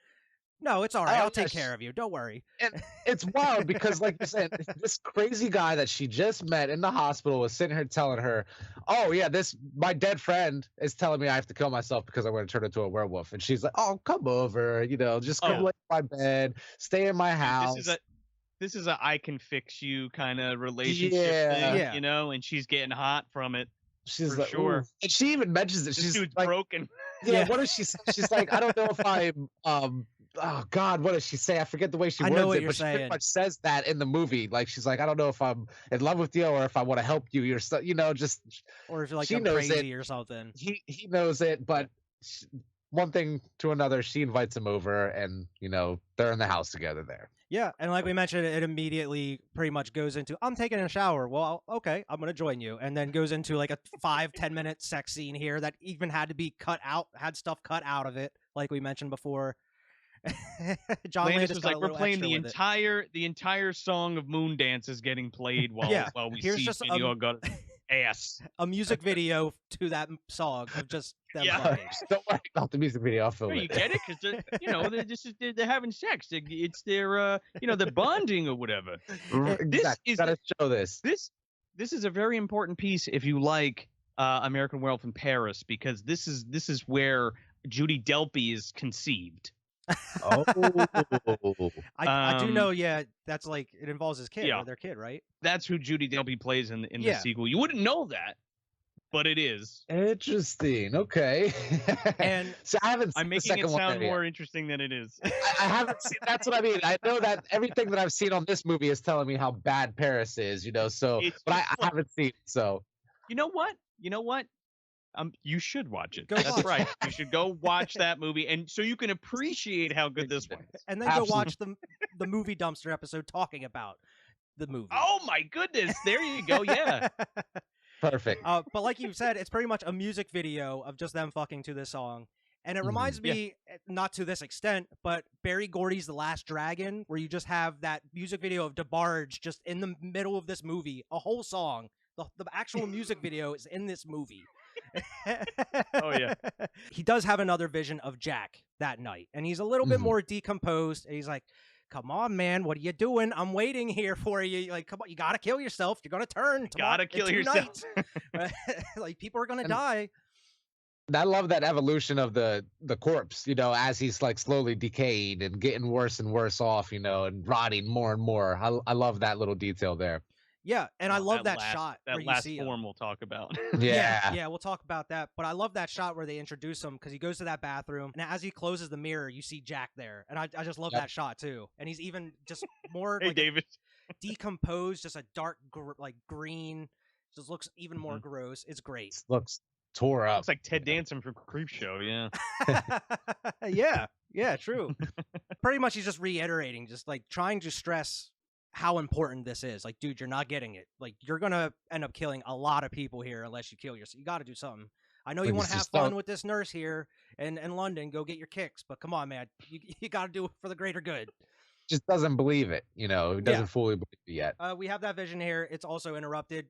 No, it's all right. Oh, I'll take yes. care of you. Don't worry. And it's wild because, like you said, this crazy guy that she just met in the hospital was sitting here telling her, "Oh yeah, my dead friend is telling me I have to kill myself because I'm going to turn into a werewolf." And she's like, "Oh, come over, just come lay in my bed, stay in my house." This is a I can fix you kind of relationship Yeah. thing, Yeah. and she's getting hot from it. She's for like, sure. "Ooh." And she even mentions it. This She's dude's like, broken. yeah, what does she say? She's like, "I don't know if I'm oh God, what does she say? I forget the way she I words know what it, you're but she pretty saying. much says that in the movie. Like she's like, I don't know if I'm in love with you or if I want to help you. You're so, just Or if you're like she I'm knows crazy it. or something. He knows it, but one thing to another, she invites him over, and they're in the house together there. Yeah, and like we mentioned, it immediately pretty much goes into, I'm taking a shower. Well, okay, I'm going to join you. And then goes into like a 5-10 minute sex scene here that even had to be cut out, had stuff cut out of it, like we mentioned before. John Landis Landis was got like, a we're little playing extra the entire song of Moon Dance is getting played while Yeah, while we here's see just Video got ass. a music video to that song of just them Yeah. fucking. Don't worry about the music video. I'll film You it. get it? Because they're having sex. It's their they're bonding or whatever. Exactly. Gotta show this. This is a very important piece if you like American Werewolf in Paris, because this is where Judy Delpy is conceived. Oh, I do know, yeah, that's like, it involves his kid, Yeah. or their kid, right? That's who Judy Delpy plays in the Yeah. sequel. You wouldn't know that, but it is. interesting. Okay. And so I haven't seen I'm the making second it one sound yet. more interesting than it is. I haven't seen. That's what I mean. I know that everything that I've seen on this movie is telling me how bad Paris is. So, It's but I just haven't seen it. So, You know what? You should watch it. Go That's watch right. it. You should go watch that movie, and so you can appreciate how good this one is. and then go watch the movie dumpster episode talking about the movie. Oh my goodness! There you go. Yeah. perfect. But like you said, it's pretty much a music video of just them fucking to this song. And it reminds me, not to this extent, but Barry Gordy's The Last Dragon, where you just have that music video of DeBarge just in the middle of this movie, a whole song. The actual music video is in this movie. Oh, yeah. He does have another vision of Jack that night, and he's a little bit more decomposed, and he's like, come on, man, what are you doing? I'm waiting here for you. Like, come on, you gotta kill yourself. You're gonna turn. Gotta kill yourself. Like, people are gonna die. I love that evolution of the corpse. As he's like slowly decaying and getting worse and worse off. And rotting more and more. I love that little detail there. Yeah, and I love that last, shot. That where last you see form we'll talk about. Yeah. We'll talk about that. But I love that shot where they introduce him, because he goes to that bathroom, and as he closes the mirror, you see Jack there, and I just love that shot too. And he's even just more Hey, David. decomposed, just a dark green, just looks even more gross. It's great. Looks tore up. Looks like Ted Danson from Creepshow. Yeah. yeah, true. Pretty much, he's just reiterating, just like trying to stress how important this is. Like, dude, you're not getting it. Like, you're gonna end up killing a lot of people here unless you kill yourself. You got to do something. I know you want to have fun with this nurse here in London. Go get your kicks, but come on, man, you got to do it for the greater good. Just doesn't believe it. He doesn't fully believe it yet. We have that vision here. It's also interrupted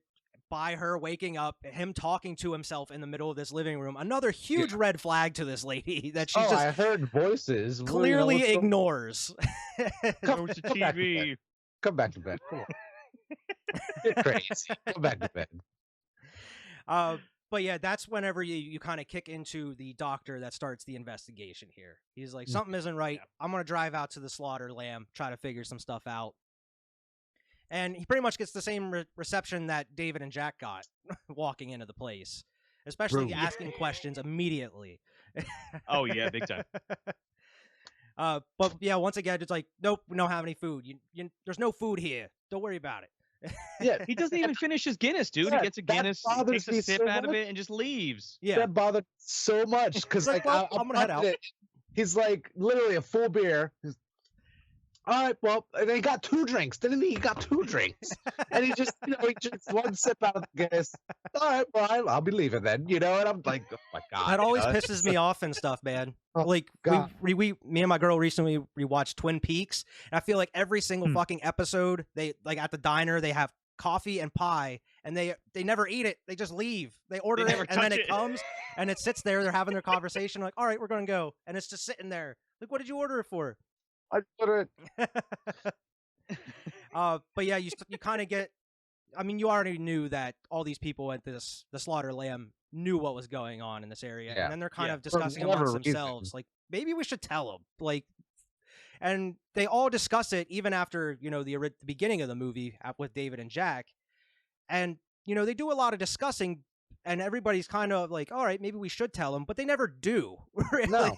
by her waking up, him talking to himself in the middle of this living room. Another huge red flag to this lady that she's just I heard voices. clearly ignores. Come Goes to back to TV. Come back to bed. Come on. You're crazy. Come back to bed. But yeah, that's whenever you kind of kick into the doctor that starts the investigation here. He's like, something isn't right. I'm going to drive out to the slaughter lamb, try to figure some stuff out. And he pretty much gets the same reception that David and Jack got walking into the place, especially asking questions immediately. Oh, yeah, big time. But yeah, once again, it's like, nope, we don't have any food. There's no food here. Don't worry about it. Yeah, He doesn't even finish his Guinness, dude. Yeah, He gets a that Guinness, bothers takes a me sip so out of much. it, and just leaves. Yeah, that bothered so much because Like, well, I'm gonna head out. He's like literally a full beer. All right, well, and he got 2 drinks. Didn't he? He got 2 drinks, and he just, he just one sip out of the Guinness. All right, well, I'll be leaving then, and I'm like, oh my god, that always pisses me off and stuff, man. Oh, Like, God. me and my girl recently rewatched Twin Peaks, and I feel like every single fucking episode, they like at the diner, they have coffee and pie, and they never eat it. They just leave. They order never it, and then touch it it. comes, and it sits there. They're having their conversation, like, all right, we're gonna go, and it's just sitting there. Like, what did you order it for? I put it. But yeah, you kind of get. I mean, you already knew that all these people at the slaughter lamb knew what was going on in this area, Yeah. and then they're kind Yeah. of discussing whatever amongst reason. themselves, like, maybe we should tell them, like. And they all discuss it even after the beginning of the movie with David and Jack, and they do a lot of discussing, and everybody's kind of like, all right, maybe we should tell him, but they never do really No.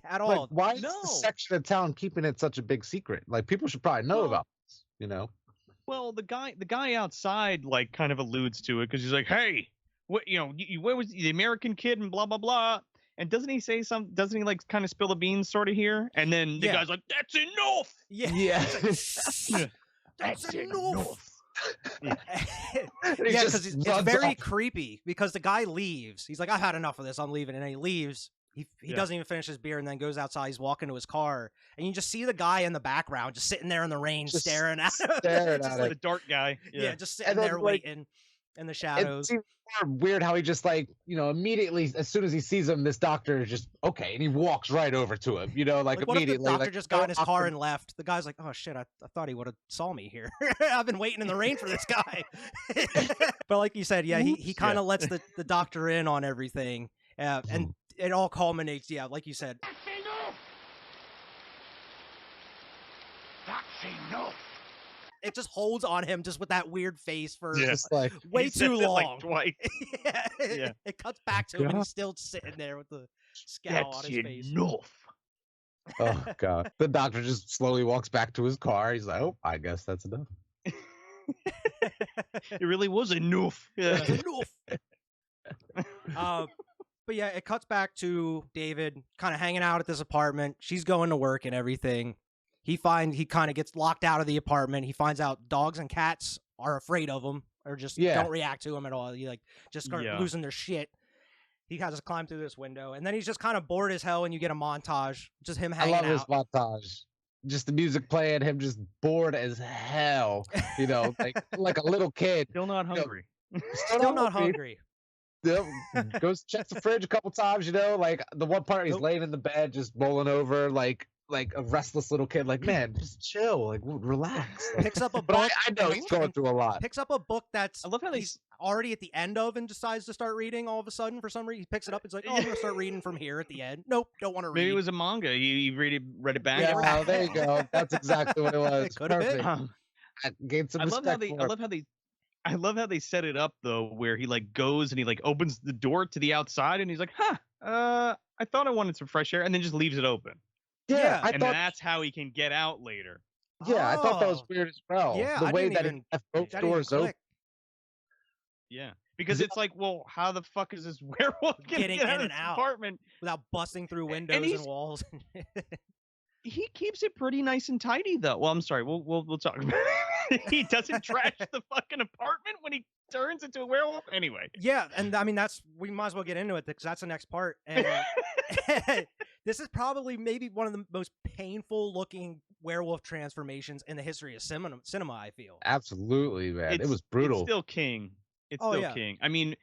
at Like, all. why is No. the section of town keeping it such a big secret? Like, people should probably know Well- about this, you know? Well, the guy outside like kind of alludes to it because he's like, "Hey, what where was the American kid and blah blah blah." And doesn't he say something? Doesn't he like kind of spill the beans sort of here? And then the Yeah. guy's like, "That's enough." Yeah. That's enough. He Yeah, just because it's runs very off. creepy. Because the guy leaves. He's like, I've had enough of this. I'm leaving. And then he leaves. He Yeah. doesn't even finish his beer and then goes outside. He's walking to his car. And you just see the guy in the background just sitting there in the rain Just staring at him. staring Just at like- The dark guy. yeah. just sitting And then, there like, waiting in the It's shadows. even more weird how he just like, immediately as soon as he sees him, this doctor is just okay, and he walks right over to him, like Like, what if the immediately. doctor like, just got in his car doctor- and left? The guy's like, oh shit, I thought he would have saw me here. I've been waiting in the rain for this guy. But like you said, yeah, he kind of lets the doctor in on everything. And it all culminates, yeah, like you said. That's enough! That's enough! It just holds on him just with that weird face for Yeah. just like way He too says it, long. like twice. Yeah. Yeah. It cuts back to him and God. he's still sitting there with the scowl on That's his face. enough. oh god. The doctor just slowly walks back to his car. He's like, oh, I guess that's enough. It really was enough. Yeah. Enough. But yeah, it cuts back to David kind of hanging out at this apartment. She's going to work and everything. He kind of gets locked out of the apartment. He finds out dogs and cats are afraid of him or just Yeah. don't react to him at all. You just start Yeah. losing their shit. He has to climb through this window, and then he's just kind of bored as hell. And you get a montage, just him I hanging love his out. montage. Just the music playing, him just bored as hell. Like a little kid. Still not hungry. Still not hungry. Yep. Goes checks the fridge a couple times, like the one part he's Nope. laying in the bed just rolling over like a restless little kid, like, man, just chill, like relax. Like, Picks up a but book. I know he's going through a lot. Picks up a book that's I love how they he's already at the end of and decides to start reading all of a sudden for some reason. He picks it up. It's like, oh, I'm going to start reading from here at the end. Nope, don't want to read. Maybe it was a manga. You read it back. Yeah, there you go. That's exactly what it was. It could have been. Perfect. I gained some I love how respect they. for it. I love how they set it up though, where he like goes and he like opens the door to the outside and he's like, I thought I wanted some fresh air, and then just leaves it open. Yeah, I And thought. that's how he can get out later. Yeah, I thought that was Oh. weird as well. Yeah, the I way didn't that even- he left both That didn't even doors open. click. Yeah, because it's like, well, how the fuck is this werewolf gonna Getting get in out of and this out. apartment? Without busting through And windows and he's- walls. He keeps it pretty nice and tidy though. Well, I'm sorry, we'll talk about it. He doesn't trash the fucking apartment when he turns into a werewolf. Anyway, Yeah, and I mean we might as well get into it because that's the next part. And this is probably maybe one of the most painful looking werewolf transformations in the history of cinema. I feel. Absolutely, man. It was It's brutal. still king. It's Oh, still yeah. king. I mean,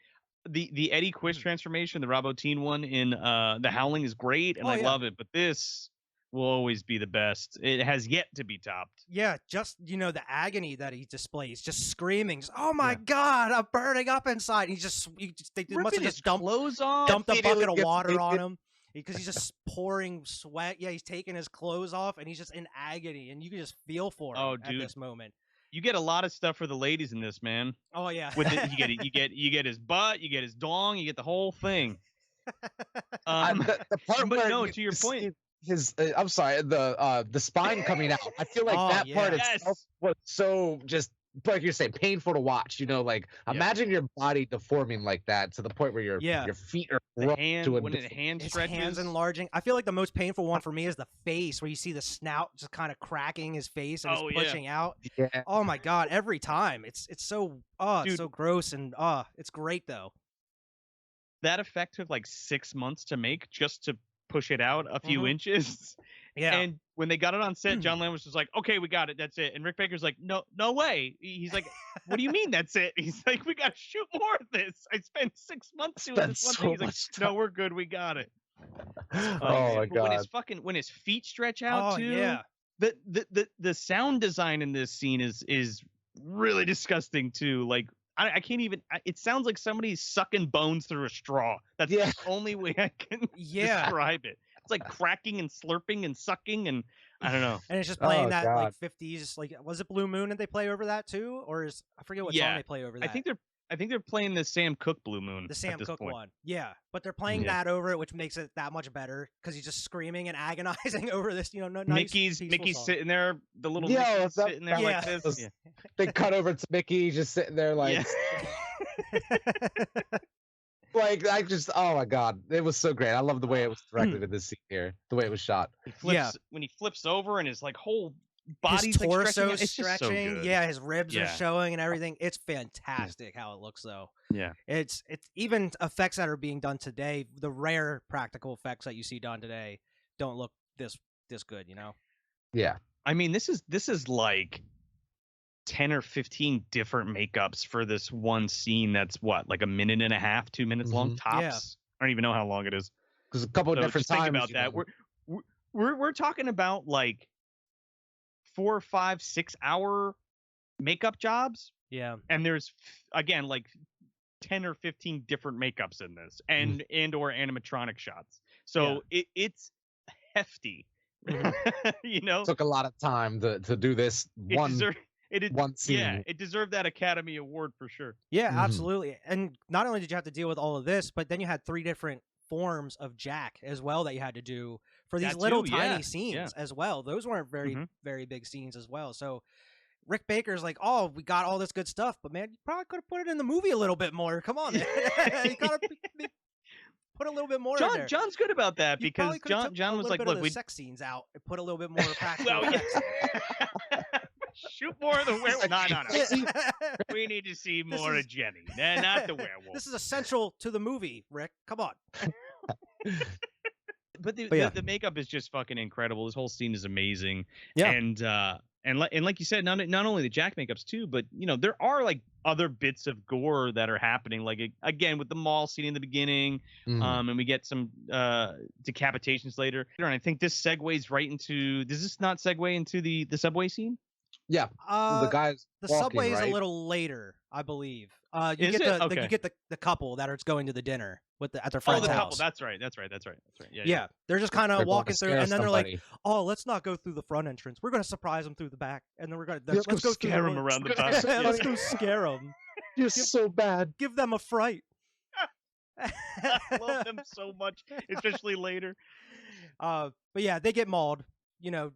the Eddie Quiz transformation, the Rob Bottin one in The Howling is great, and Oh, I yeah. love it. But this will always be the best. It has yet to be topped. Yeah, just the agony that he displays, just screaming, just, "Oh my Yeah. God, I'm burning up inside!" And they must Ripping have his just dumped clothes off. a bucket immediately of gets water on naked. him because he's just pouring sweat. Yeah, he's taking his clothes off and he's just in agony, and you can just feel for him Oh, at dude. this moment. You get a lot of stuff for the ladies in this, man. Oh yeah, With it, you get his butt, you get his dong, you get the whole thing. The part but where no, you to your see point. his I'm sorry, the spine coming out. I feel like Oh, that part yeah. itself was so just like you're saying, painful to watch. Like Yeah. imagine your body deforming like that to the point where your Yeah. feet are The rubbed hand to a when the different- hand his stretches. hands enlarging. I feel like the most painful one for me is the face, where you see the snout just kind of cracking his face and Oh, it's yeah. pushing out. Yeah. Oh my God, every time it's so it's Dude. so gross and it's great though. That effect took like 6 months to make just to push it out a few Mhm. inches. Yeah. And when they got it on set, John Landis was like, "Okay, we got it. That's it." And Rick Baker's like, "No way." He's like, "What do you mean that's it?" He's like, "We got to shoot more of this. I spent 6 months doing Spent this one so thing." He's like, much "No, time. we're good. We got it." Oh man. my But god. when his feet stretch out Oh too, yeah. the sound design in this scene is really disgusting too. Like I can't even. It sounds like somebody's sucking bones through a straw. That's Yeah. the only way I can Yeah. describe it. It's like cracking and slurping and sucking, and I don't know. And it's just playing Oh, that God. like 50s, like was it Blue Moon that they play over that too, or is I forget what song Yeah. they play over that. I think they're playing the Sam Cooke Blue Moon. The Sam at this Cooke point. one. Yeah. But they're playing that over it, which makes it that much better because he's just screaming and agonizing over this, nice, Mickey's song. sitting there, the little Yo, Mickey's that- sitting there yeah. like this. Yeah. They cut over to Mickey just sitting there like, like I just, oh my god, it was so great. I love the way it was directed in this scene here, the way it was shot. When he flips over and his like whole body's his torso like, stretching. So yeah, his ribs are Yeah. showing and everything. It's fantastic how it looks though. Yeah. It's even effects that are being done today, the rare practical effects that you see done today don't look this good, Yeah. I mean, this is like 10 or 15 different makeups for this one scene that's what, like a minute and a half, 2 minutes long tops. Yeah. I don't even know how long it is. Because a couple of So different just think times. about that. We're talking about like 4 or 5, 6 hour makeup jobs. Yeah. And there's again like 10 or 15 different makeups in this and or animatronic shots. So it's hefty. It took a lot of time to do this one scene. Yeah, it deserved that Academy Award for sure. Yeah, absolutely. And not only did you have to deal with all of this, but then you had 3 different forms of Jack as well that you had to do for these tiny scenes as well. Those weren't very, very big scenes as well. So Rick Baker's like, oh, we got all this good stuff, but man, you probably could have put it in the movie a little bit more. Come on, man. You gotta put a little bit more in there. John's good about that You because John was like, look, we sex scenes out and put a little bit more practical well, effects. Shoot more of the werewolf. No. We need to see more of Jenny, not the werewolf. This is essential to the movie, Rick. Come on. But the makeup is just fucking incredible. This whole scene is amazing. Yeah. And like you said, not only the Jack makeups too, but there are like other bits of gore that are happening. Like again with the mall scene in the beginning, and we get some decapitations later. And I think this segues right into. Does this not segue into the subway scene? Yeah. The guys. The walking, subway is right? a little later, I believe. You Is get it? the Okay. you get the couple that are going to the dinner at their Oh, friend's the house. couple. That's right. Yeah, they're just kind of They're going walking to through, scare and then they're like, somebody. "Oh, let's not go through the front entrance. We're gonna surprise them through the back, and then Let's let's go go scare through 'em around the back. back. Let's go scare them. You're so bad. Give them a fright." I love them so much, especially later. But yeah, they get mauled.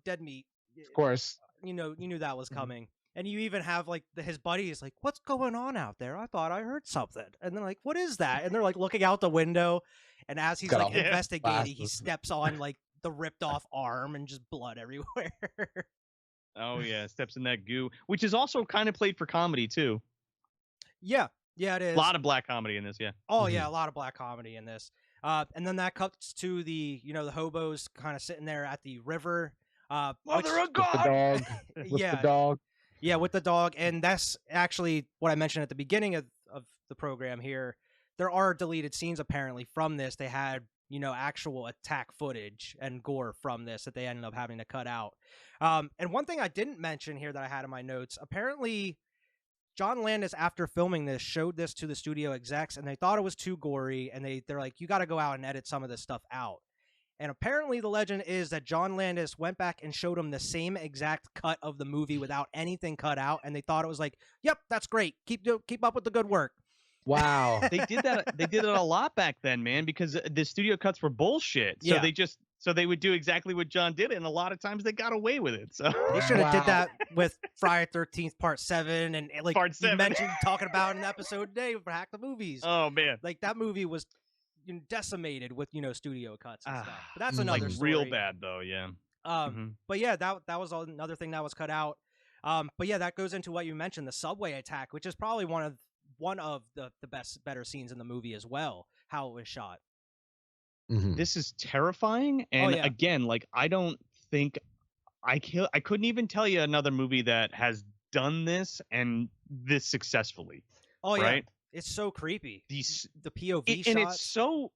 Dead meat. Of course. You knew that was coming. And you even have like his buddy is like, "What's going on out there? I thought I heard something." And they're like, "What is that?" And they're like looking out the window, and as he's Got like all investigating, he glasses. steps on like the ripped off arm and just blood everywhere. Oh yeah, steps in that goo, which is also kind of played for comedy too. Yeah, it is. A lot of black comedy in this, yeah. Oh yeah, a lot of black comedy in this. And then that cuts to the the hobos kind of sitting there at the river. Mother of With the God! dog. With Yeah. the dog. Yeah, with the dog, and that's actually what I mentioned at the beginning of the program here. There are deleted scenes apparently from this. They had, actual attack footage and gore from this that they ended up having to cut out. And one thing I didn't mention here that I had in my notes, apparently John Landis, after filming this, showed this to the studio execs, and they thought it was too gory, and they're like, you got to go out and edit some of this stuff out. And apparently the legend is that John Landis went back and showed them the same exact cut of the movie without anything cut out, and they thought it was like, "Yep, that's great. Keep up with the good work." Wow. They did that. They did it a lot back then, man, because the studio cuts were bullshit. So Yeah. they would do exactly what John did, and a lot of times they got away with it. So They should have did Wow. that with Friday 13th Part 7 and like Part you 7. mentioned talking about in the episode today for Hack the Movies. oh man, Like that movie was decimated with studio cuts and stuff. But that's like another like story. real bad though, yeah. But yeah, that was another thing that was cut out. But yeah, that goes into what you mentioned, the subway attack, which is probably one of the better scenes in the movie as well. How it was shot. This is terrifying, and yeah. again, like I don't think I couldn't even tell you another movie that has done this and this successfully. Oh yeah, right? it's so creepy. These The POV and shots. it's so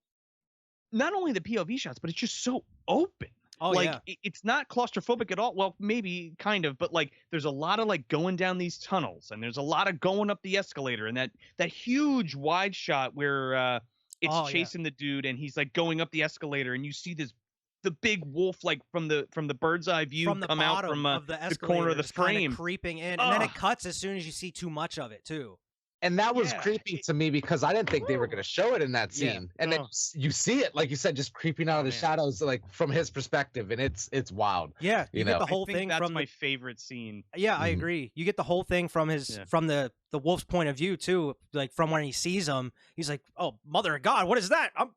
not only the POV shots, but it's just so open. Oh like yeah. it's not claustrophobic at all. Well, maybe kind of, but like there's a lot of like going down these tunnels, and there's a lot of going up the escalator, and that huge wide shot where it's Oh, yeah. chasing the dude, and he's like going up the escalator, and you see the big wolf like from the bird's eye view From the come out bottom from of the corner of the escalator, just kinda frame. creeping in, and then it Ugh. cuts as soon as you see too much of it too. And that was Yeah. creepy to me because I didn't think they were going to show it in that Yeah. scene. And then No. you see it, like you said, just creeping out of the man. shadows, like from his perspective, and it's wild. Yeah, you You get know. the I whole think thing that's from my the favorite scene. yeah, I Mhm. agree. You get the whole thing from his Yeah. from the wolf's point of view too. Like from when he sees him, he's like, "Oh, mother of God, what is that?" And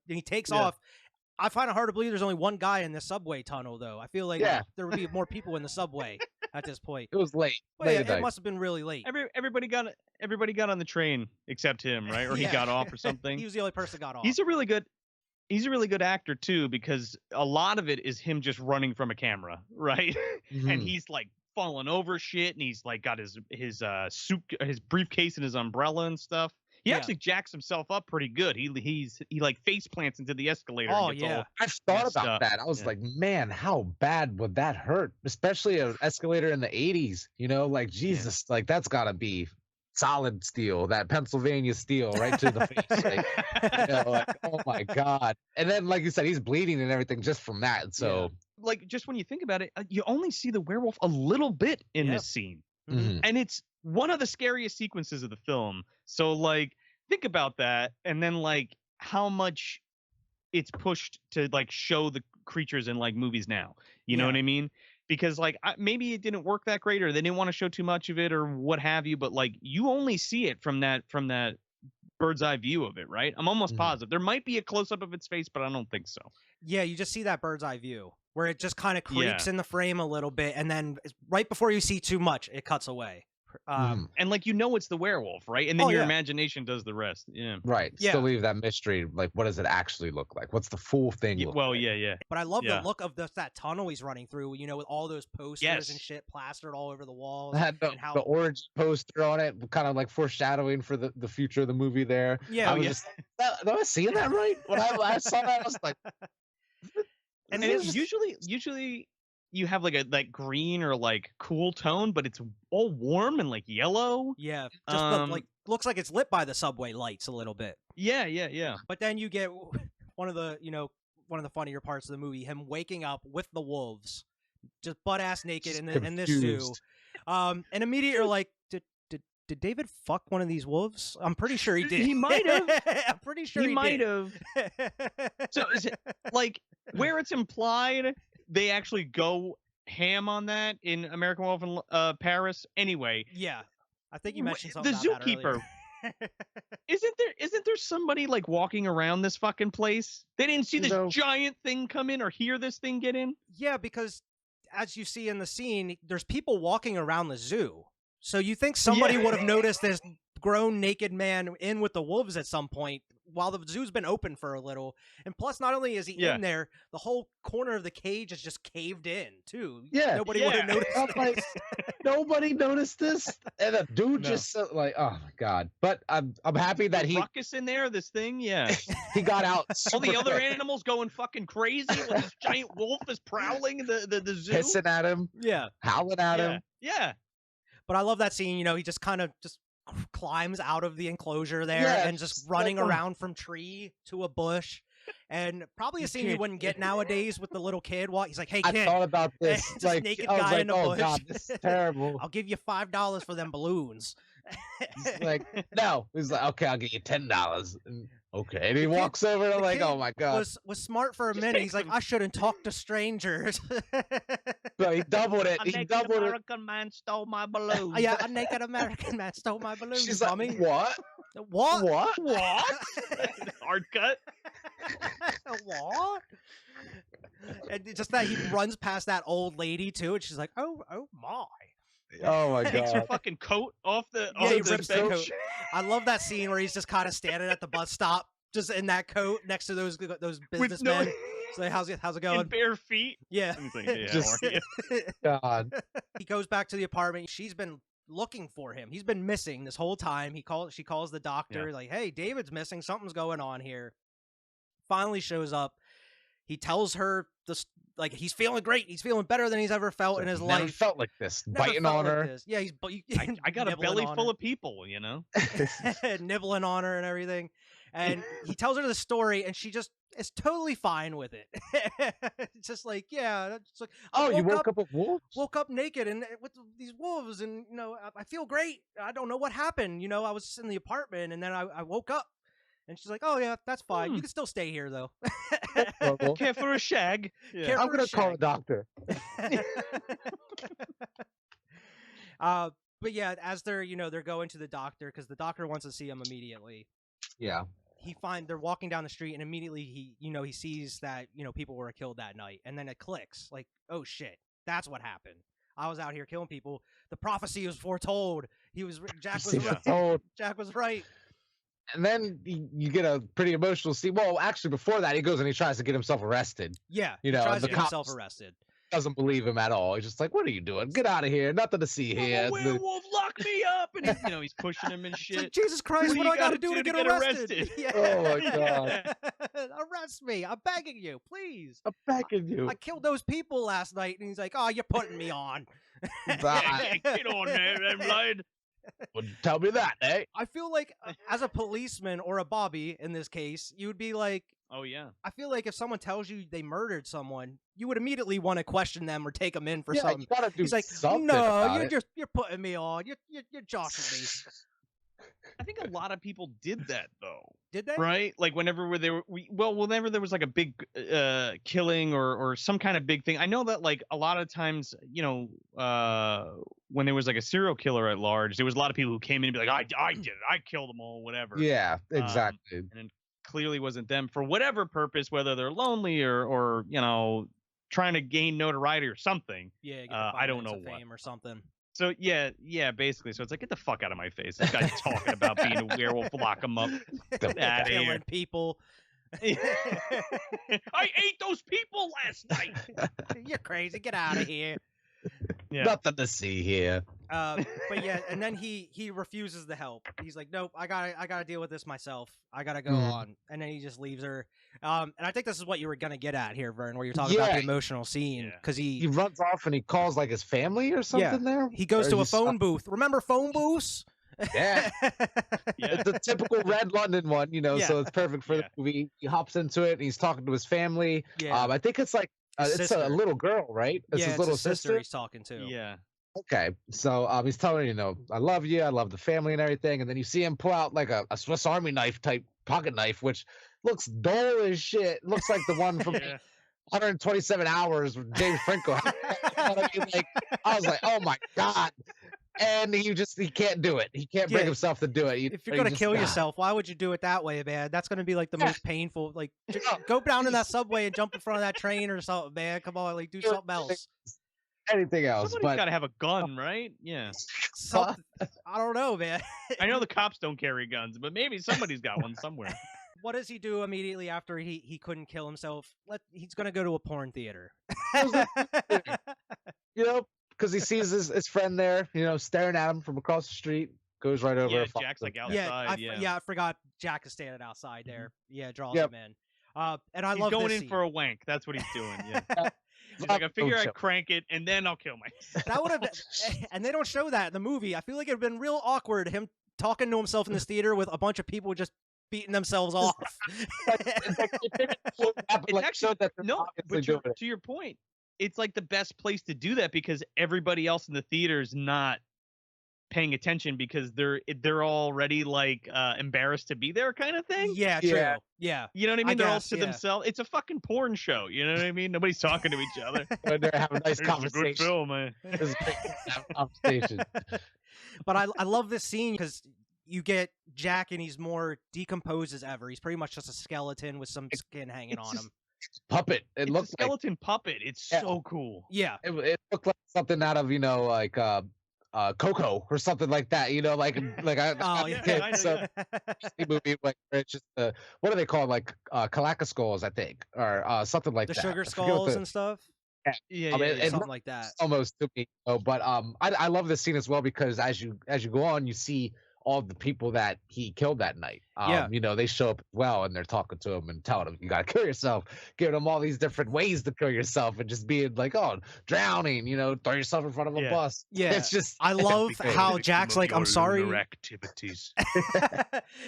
he takes Yeah. off. I find it hard to believe there's only one guy in the subway tunnel, though. I feel like Yeah. there would be more people in the subway at this point. It was late. But late yeah, at night. it must have been really late. Everybody got on the train except him, right? Or he Yeah. got off or something. He was the only person that got off. He's a really good actor too, because a lot of it is him just running from a camera, right? And Mhm. he's like falling over shit, and he's like got his suit, his briefcase, and his umbrella and stuff. He Yeah. actually jacks himself up pretty good. He like face plants into the escalator. Oh, and gets yeah. all I've thought messed about up. that. I was Yeah. like, man, how bad would that hurt? Especially an escalator in the 80s, you know, like Jesus, like that's gotta be solid steel, that Pennsylvania steel right to the face. Like, you know, like, oh my God. And then, like you said, he's bleeding and everything just from that. So Like, just when you think about it, you only see the werewolf a little bit in Yep. this scene. mhm. And it's one of the scariest sequences of the film. So like think about that, and then like how much it's pushed to like show the creatures in like movies now. You know Yeah. what I mean? Because like maybe it didn't work that great, or they didn't want to show too much of it, or what have you. But like you only see it from that bird's eye view of it, right? I'm almost Mhm. positive there might be a close up of its face, but I don't think so. Yeah, you just see that bird's eye view where it just kind of creeps Yeah. in the frame a little bit, and then right before you see too much, it cuts away. Mhm. And like it's the werewolf, right? And then Oh, your yeah. imagination does the rest. Yeah. Right. Yeah. Still leave that mystery. Like, what does it actually look like? What's the full thing look Well, like? yeah. But I love Yeah. the look of that tunnel he's running through, you know, with all those posters and Yes. shit plastered all over the walls. It had and how, the orange poster on it, kind of like foreshadowing for the future of the movie there. Yeah, I was yeah. just, am I seeing that right? When I saw that, I was like, And this it's is- usually you have like a green or like cool tone, but it's all warm and like yellow. yeah, just like looks like it's lit by the subway lights a little bit. Yeah. But then you get one of the funnier parts of the movie, him waking up with the wolves, just butt ass naked Just in this zoo. confused. And immediately you're like, did David fuck one of these wolves? I'm pretty sure he did. He might have. I'm pretty sure he might did. have. So is it, like where it's implied they actually go ham on that in American Werewolf in Paris. Anyway, Yeah, I think you Wh- mentioned the something about that zookeeper. earlier. isn't there somebody like walking around this fucking place? They didn't see this No. giant thing come in or hear this thing get in. Yeah, because as you see in the scene, there's people walking around the zoo. So you think somebody Yeah. would have noticed this grown naked man in with the wolves at some point while the zoo's been open for a little. And plus, not only is he Yeah. in there, the whole corner of the cage is just caved in, too. Yeah. Nobody would have Yeah. noticed. I'm like, this. nobody noticed this, and the dude No. just like, oh my God. But I'm happy that he Ruckus in there, this thing, yeah. he got out. All the super other quick, animals going fucking crazy when this giant wolf is prowling the zoo. pissing at him, Yeah. howling at Yeah. him. Yeah. But I love that scene. You know, he just kind of just climbs out of the enclosure there Yeah, and just just running like, around from tree to a bush. And probably a You scene you can't- wouldn't get nowadays with the little kid. He's like, "Hey, I kid, thought about this. Just like, naked I was guy like, in a oh bush. God, this is terrible. I'll give you $5 for them balloons." He's like, no. He's like, okay, I'll get you $10. Okay, and he The kid- walks over, and I'm the like, kid oh my God. was smart for a Just minute. take He's like, them. "I shouldn't talk to strangers." So he doubled it. He doubled it. American man stole my balloon. Yeah, a naked American man stole my balloons. She's dummy. like, what? What? What? What? Hard cut. What? And it's just that he runs past that old lady too, and she's like, "Oh my!" Oh my Takes her God. fucking coat off the Yeah, he off rips the bench. coat. I love that scene where he's just kind of standing at the bus stop, just in that coat next to those with businessmen. no So how's it in going? bare feet. Yeah. And he's like, yeah, Just- how are you? God. He goes back to the apartment. She's been looking for him. He's been missing this whole time. She calls the doctor, like, "Hey, David's missing. Something's going on here." Finally shows up. He tells her this, like, he's feeling great. He's feeling better than he's ever felt in his Never life. felt like this. Never Biting felt on like her. this. Yeah, he's I got a belly full of people, you know. nibbling on her and everything. And he tells her the story, and she just is totally fine with it. It's just like, yeah, it's like, You woke up with wolves? woke up naked and with these wolves, and I feel great. I don't know what happened. I was in the apartment, and then I woke up, and she's like, oh yeah, that's fine. You can still stay here though. Care for a shag. Yeah. I'm gonna call a doctor. But yeah, as they're they're going to the doctor because the doctor wants to see him immediately. Yeah. They're walking down the street, and immediately he sees that people were killed that night, and then it clicks like, oh shit, that's what happened. I was out here killing people. The prophecy was foretold. Jack was right. Jack was right. And then you get a pretty emotional scene. Well, actually, before that, he goes and he tries to get himself arrested. Yeah, he tries to get himself arrested. Doesn't believe him at all. He's just like, "What are you doing? Get out of here! Nothing to see here." I'm a werewolf, lock me up! And he's pushing him and shit. It's like, Jesus Christ, what do I got to do to get arrested? Yeah. Oh my God! Arrest me! I'm begging you, please. I'm begging you. I killed those people last night, and he's like, "Oh, you're putting me on." Get on there, I'm lying. Well, tell me that, eh? I feel like as a policeman or a Bobby in this case, you would be like, oh yeah. I feel like if someone tells you they murdered someone, you would immediately want to question them or take them in for something. You gotta do He's like, something no, about you're putting me on. You're joshing me. I think a lot of people did that though. Did they? Right? Like whenever whenever there was like a big killing or some kind of big thing. I know that like a lot of times, when there was like a serial killer at large, there was a lot of people who came in and be like, I did it. I killed them all, whatever. Yeah, exactly. And it clearly wasn't them for whatever purpose, whether they're lonely or trying to gain notoriety or something. Yeah, I don't know what. Fame or something. So yeah, basically. So it's like, get the fuck out of my face. This guy's talking about being a werewolf. Lock him up. Get out of here. Killing people. I ate those people last night. You're crazy. Get out of here. Yeah. Nothing to see here. But yeah, and then he refuses the help. He's like, nope, I gotta deal with this myself. I gotta go on. And then he just leaves her. And I think this is what you were gonna get at here, Vern, where you're talking about the emotional scene, because he runs off and he calls like his family or something there. He goes to a phone booth. Remember phone booths? Yeah. It's a typical Red London one, so it's perfect for the movie. He hops into it and he's talking to his family. Yeah. I think it's like it's a little girl, right? It's his little sister he's talking to. Yeah. Okay. So he's telling her, I love you, I love the family and everything, and then you see him pull out like a Swiss Army knife type pocket knife, which looks dull as shit. Looks like the one from 127 Hours with James Franco. I was like, oh my God. And he can't do it. He can't bring himself to do it. If you're gonna kill yourself, why would you do it that way, man? That's gonna be like the most painful. Like, go down in that subway and jump in front of that train or something, man. Come on, like do something else. Anything else? Somebody's got to have a gun, right? Yeah. I don't know, man. I know the cops don't carry guns, but maybe somebody's got one somewhere. What does he do immediately after he couldn't kill himself? He's gonna go to a porn theater. Because he sees his friend there, staring at him from across the street. Goes right over. Yeah, Jack's like outside. I forgot Jack is standing outside there. Yeah, draws him in. And I love going this in scene. for a wank. That's what he's doing. Yeah. He's like, I figure I'd crank it and then I'll kill myself. That would have been, and they don't show that in the movie. I feel like it would have been real awkward him talking to himself in this theater with a bunch of people just beating themselves off. It's actually no, but to your point, it's like the best place to do that because everybody else in the theater is not paying attention because they're already like embarrassed to be there kind of thing. Yeah, true. Yeah. You know what I mean? They're all to themselves. It's a fucking porn show. You know what I mean? Nobody's talking to each other. They're having a nice conversation. It's a good film, man. It's a great conversation. But I love this scene because you get Jack and he's more decomposed as ever. He's pretty much just a skeleton with some skin hanging on him. Puppet. It looks a skeleton puppet. It's so cool. Yeah. It looked like something out of like Coco or something like that, movie like it's just what do they call it? Like Kalaka skulls, I think, or something like the that. Sugar skulls and stuff. Yeah, something like that. Almost to me, but I love this scene as well because as you go on, you see all the people that he killed that night. You know, they show up as well, and they're talking to him and telling him, you gotta kill yourself, giving him all these different ways to kill yourself, and just being like, oh, drowning, you know, throw yourself in front of a bus. Yeah. It's just, I love how Jack's like, I'm sorry. Activities.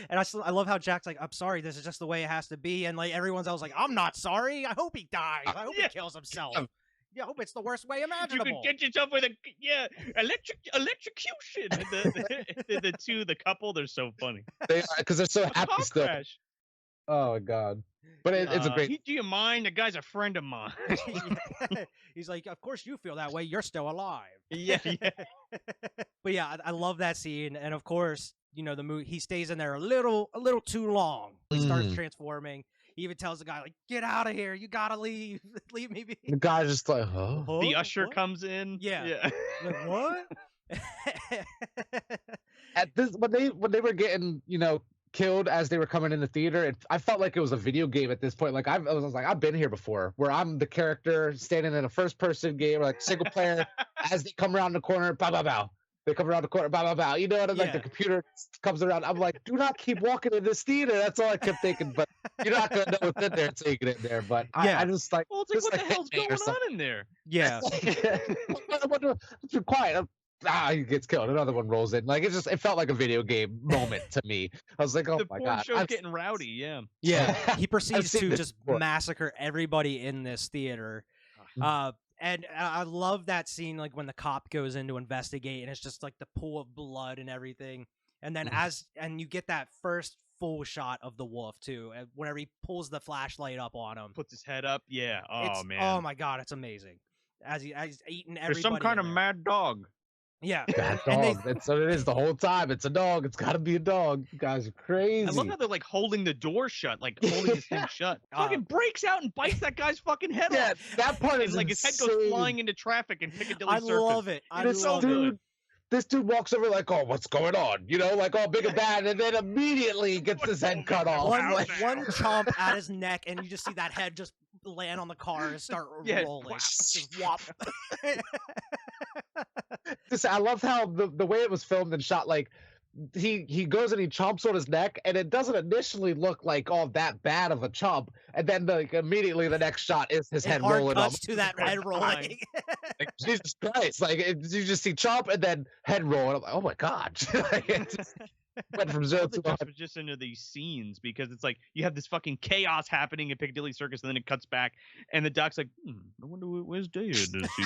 And I love how Jack's like, I'm sorry, this is just the way it has to be. And like everyone's always like, I'm not sorry. I hope he dies. I hope he kills himself. Yeah, I hope it's the worst way imaginable. You could get yourself with a electrocution. The couple, they're so funny. Because they're so happy still. Crash. Oh my god! But it's a great. Do you mind? The guy's a friend of mine. He's like, of course you feel that way. You're still alive. Yeah. But yeah, I love that scene, and of course, you know, the movie. He stays in there a little too long. He starts transforming. He even tells the guy, like, get out of here. You gotta leave. Leave me be. The guy's just like, huh? The usher comes in. Yeah. Like, what? At this, when they were getting, you know, killed as they were coming in the theater, I felt like it was a video game at this point. Like I was like, I've been here before, where I'm the character standing in a first person game, or like single player, as they come around the corner, bow bow bow. They come around the corner, bow bow bow. You know, and like the computer comes around. I'm like, do not keep walking in this theater. That's all I kept thinking. But you're not gonna know what's in there until you get in there. But I just like, well, it's like, what the hell's going on in there? Yeah. It's quiet. He gets killed. Another one rolls in. Like it felt like a video game moment to me. I was like, oh my god, show's getting rowdy. Yeah. He proceeds to just massacre everybody in this theater. And I love that scene, like when the cop goes in to investigate, and it's just like the pool of blood and everything. And then and you get that first full shot of the wolf too, whenever he pulls the flashlight up on him, puts his head up. Yeah. Oh man. Oh my god, it's amazing. As he's eating everybody. There's some kind of mad dog. Yeah. Bad dog. That's what it is the whole time. It's a dog. It's got to be a dog. You guys are crazy. I love how they're like holding the door shut, like holding this thing shut. Fucking breaks out and bites that guy's fucking head off. That part is like insane. his head goes flying into traffic in Piccadilly Circus. I love it. I love it. This dude walks over like, oh, what's going on? You know, like all big and bad, and then immediately gets his head cut off. One chomp at his neck, and you just see that head just land on the car and start rolling. Just whop. I love how the way it was filmed and shot, like he goes and he chomps on his neck, and it doesn't initially look like all that bad of a chomp, and then like immediately the next shot is his head rolling up to that head rolling. Like, Jesus Christ! Like you just see chomp and then head roll, and I'm like, oh my god! Went from 0 to 100. Just into these scenes, because it's like you have this fucking chaos happening in Piccadilly Circus, and then it cuts back, and the doc's like, I wonder where's David? Is he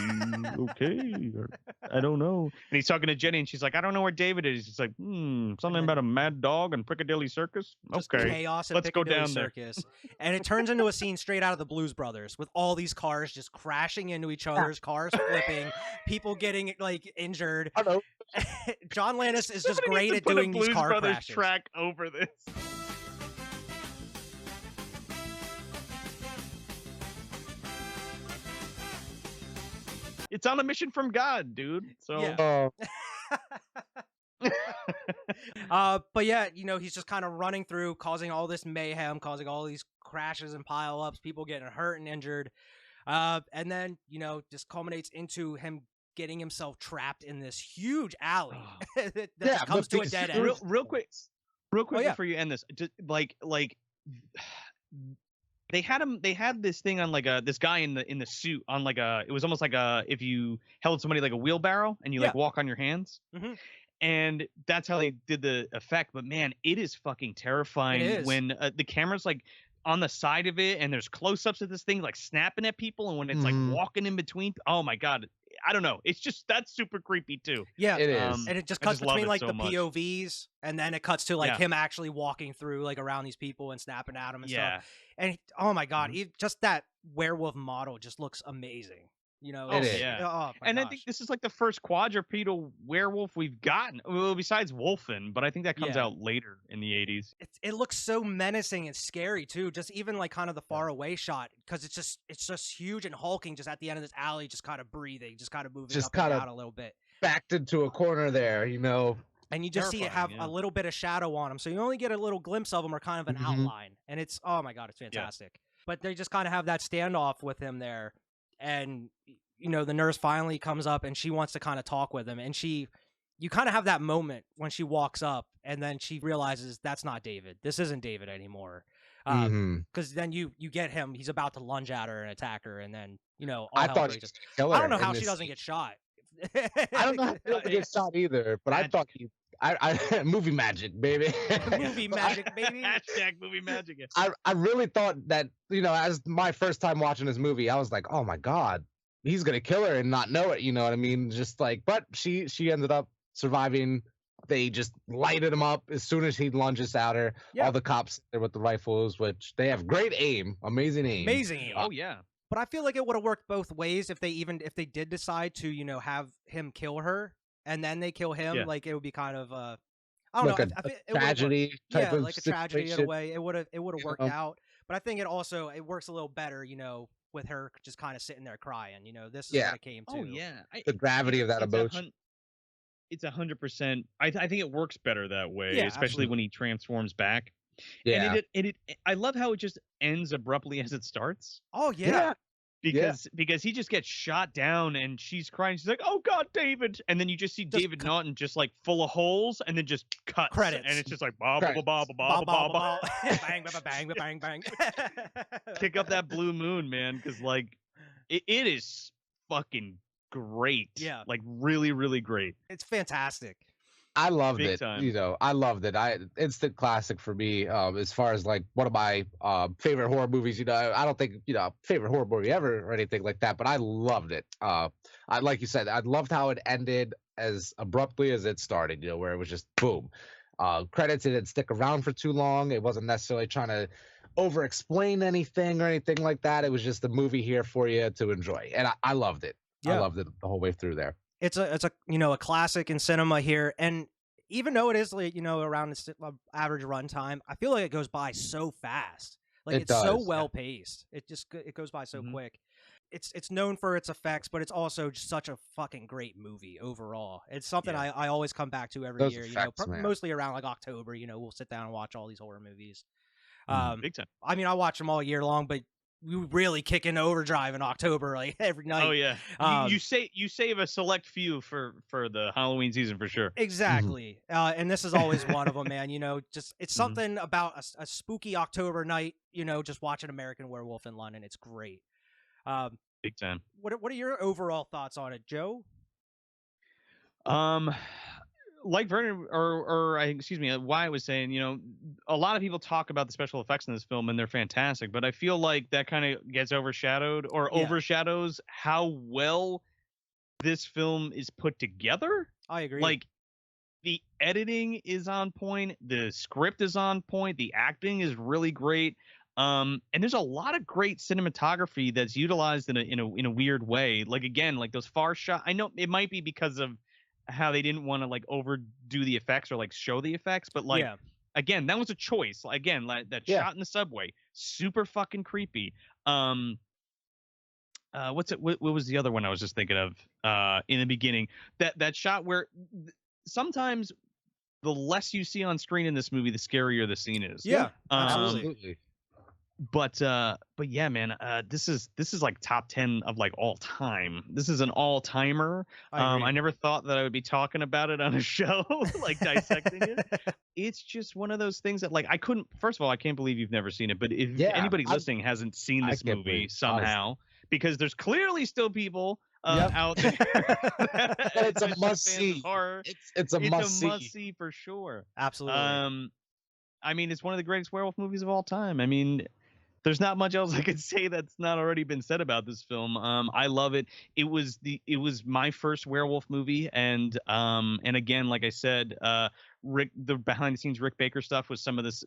okay? Or, I don't know. And he's talking to Jenny, and she's like, I don't know where David is. He's like, something about a mad dog and Piccadilly Circus. Just okay, chaos. Let's go down Circus. And it turns into a scene straight out of the Blues Brothers, with all these cars just crashing into each other's cars, flipping, people getting like injured. I know. John Landis is just great at doing these car Brothers crashes. Track over this. It's on a mission from God, dude. So. But yeah, you know, he's just kind of running through, causing all this mayhem, causing all these crashes and pile-ups, people getting hurt and injured. And then, you know, just culminates into him getting himself trapped in this huge alley that comes to a dead end. Real quick before you end this, just like they had this thing on like this guy in the suit on like it was almost like if you held somebody like a wheelbarrow and you like walk on your hands. And that's how they did the effect. But man, it is fucking terrifying when the camera's like on the side of it and there's close-ups of this thing like snapping at people, and when it's like walking in between. Oh my god, I don't know. It's just that's super creepy too. Yeah, it is. And it just cuts between like the POVs, and then it cuts to like him actually walking through like around these people and snapping at them and stuff. And oh my god, just that werewolf model just looks amazing. You know, it is. Oh, and I think this is like the first quadrupedal werewolf we've gotten. Well, besides Wolfen, but I think that comes out later in the 80s. It looks so menacing and scary too. Just even like kind of the far away shot, because it's just huge and hulking just at the end of this alley, just kind of breathing, just kind of moving up and down a little bit. Backed into a corner there, you know. And you just see it have a little bit of shadow on him, so you only get a little glimpse of him or kind of an outline. And it's oh my god, it's fantastic. But they just kind of have that standoff with him there. And, you know, the nurse finally comes up and she wants to kind of talk with him. And she you kind of have that moment when she walks up and then she realizes that's not David. This isn't David anymore. Because then you get him. He's about to lunge at her and attack her, and then all I hell thought breaks he loose. killed I her don't know in how she this doesn't scene. get shot. I don't know how he doesn't get shot either, but I thought I movie magic, baby. Movie magic, baby. Hashtag movie magic. I really thought that, as my first time watching this movie, I was like, oh my God, he's gonna kill her and not know it. You know what I mean? Just like, but she ended up surviving. They just lighted him up as soon as he lunges at her. Yeah. All the cops there with the rifles, which they have great aim, amazing aim. Amazing aim. Oh yeah. But I feel like it would have worked both ways if they did decide to, have him kill her and then they kill him. Yeah. Like it would be kind of I don't Like know. a tragedy type of like a tragedy in a situation. way. It would have worked out. But I think it works a little better, with her just kind of sitting there crying. This is what it came to. Oh yeah. The gravity of that emotion. It's 100%. I think it works better that way, Yeah, especially absolutely. when he transforms back. Yeah. And I love how it just ends abruptly as it starts. Oh yeah. Because he just gets shot down and she's crying. She's like, "Oh God, David!" And then you just see David Naughton just like full of holes, and then just cuts Credits. and it's just like ba ba ba ba ba ba ba. Bang bang bang bang. Kick up that blue moon, man, because like it is fucking great. Yeah. Like really, really great. It's fantastic. I loved Big it. time. I loved it. Instant classic for me. As far as like one of my favorite horror movies. I don't think favorite horror movie ever or anything like that, but I loved it. I like you said, I loved how it ended as abruptly as it started. Where it was just boom. Credits. It didn't stick around for too long. It wasn't necessarily trying to over-explain anything or anything like that. It was just a movie here for you to enjoy, and I loved it. Yeah. I loved it the whole way through there. It's a classic in cinema here, and even though it is like around its average runtime, I feel like it goes by so fast. Like it's so well paced. It goes by so quick. It's known for its effects, but it's also just such a fucking great movie overall. It's something I always come back to every year. Effects, mostly around like October. We'll sit down and watch all these horror movies. Big time. I mean, I watch them all year long, but we really kick into overdrive in October, like every night. Oh yeah. You save a select few for the Halloween season for sure. Exactly. And this is always one of them, man. Just it's something about a spooky October night. Just watching American Werewolf in London. It's great. Big time. What are your overall thoughts on it, Joe? Like Vernon Wyatt was saying, a lot of people talk about the special effects in this film and they're fantastic, but I feel like that kind of gets overshadowed or overshadows how well this film is put together. I agree. Like the editing is on point, the script is on point, the acting is really great. And there's a lot of great cinematography that's utilized in a weird way. Like again, like those far shots. I know it might be because of how they didn't want to like overdo the effects or like show the effects, but like again, that was a choice. Again, like that shot in the subway, super fucking creepy. What was the other one I was just thinking of in the beginning? That shot where sometimes the less you see on screen in this movie, the scarier the scene is. Yeah, absolutely. But yeah, man, this is like top 10 of like all time. This is an all timer. I never thought that I would be talking about it on a show, like dissecting it. It's just one of those things that like I couldn't. First of all, I can't believe you've never seen it. But if anybody listening hasn't seen this movie somehow, because there's clearly still people out there. It's a must see. It's a must see for sure. Absolutely. I mean, it's one of the greatest werewolf movies of all time. I mean, there's not much else I could say that's not already been said about this film. I love it. It was my first werewolf movie, and again, like I said, the behind the scenes Rick Baker stuff was some of this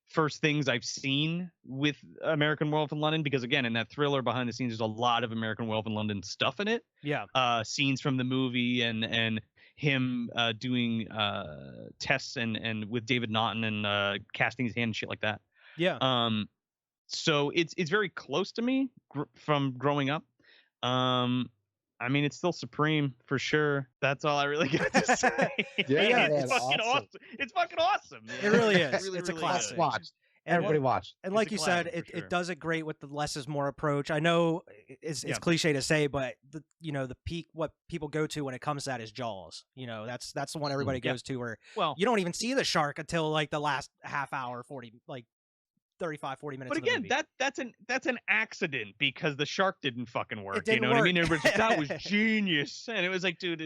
first things I've seen with American Werewolf in London, because again, in that thriller behind the scenes, there's a lot of American Werewolf in London stuff in it. Yeah. Scenes from the movie and him doing tests and with David Naughton and casting his hand and shit like that. Yeah. So it's very close to me from growing up. I mean, it's still supreme for sure. That's all I really got to say. Yeah, it's fucking awesome. It's fucking awesome. Man. It really is. It really, it's a really classic. is. Watch. Everybody watch. And It's like a you said, classic for it sure. does it great with the less is more approach. I know it's cliche to say, but the peak what people go to when it comes to that is Jaws. That's the one everybody goes to where you don't even see the shark until like the last half hour, 35, 40 minutes. But of the again, movie. that's an accident because the shark didn't fucking work. didn't What I mean? work. It was, that was genius, and it was like, dude,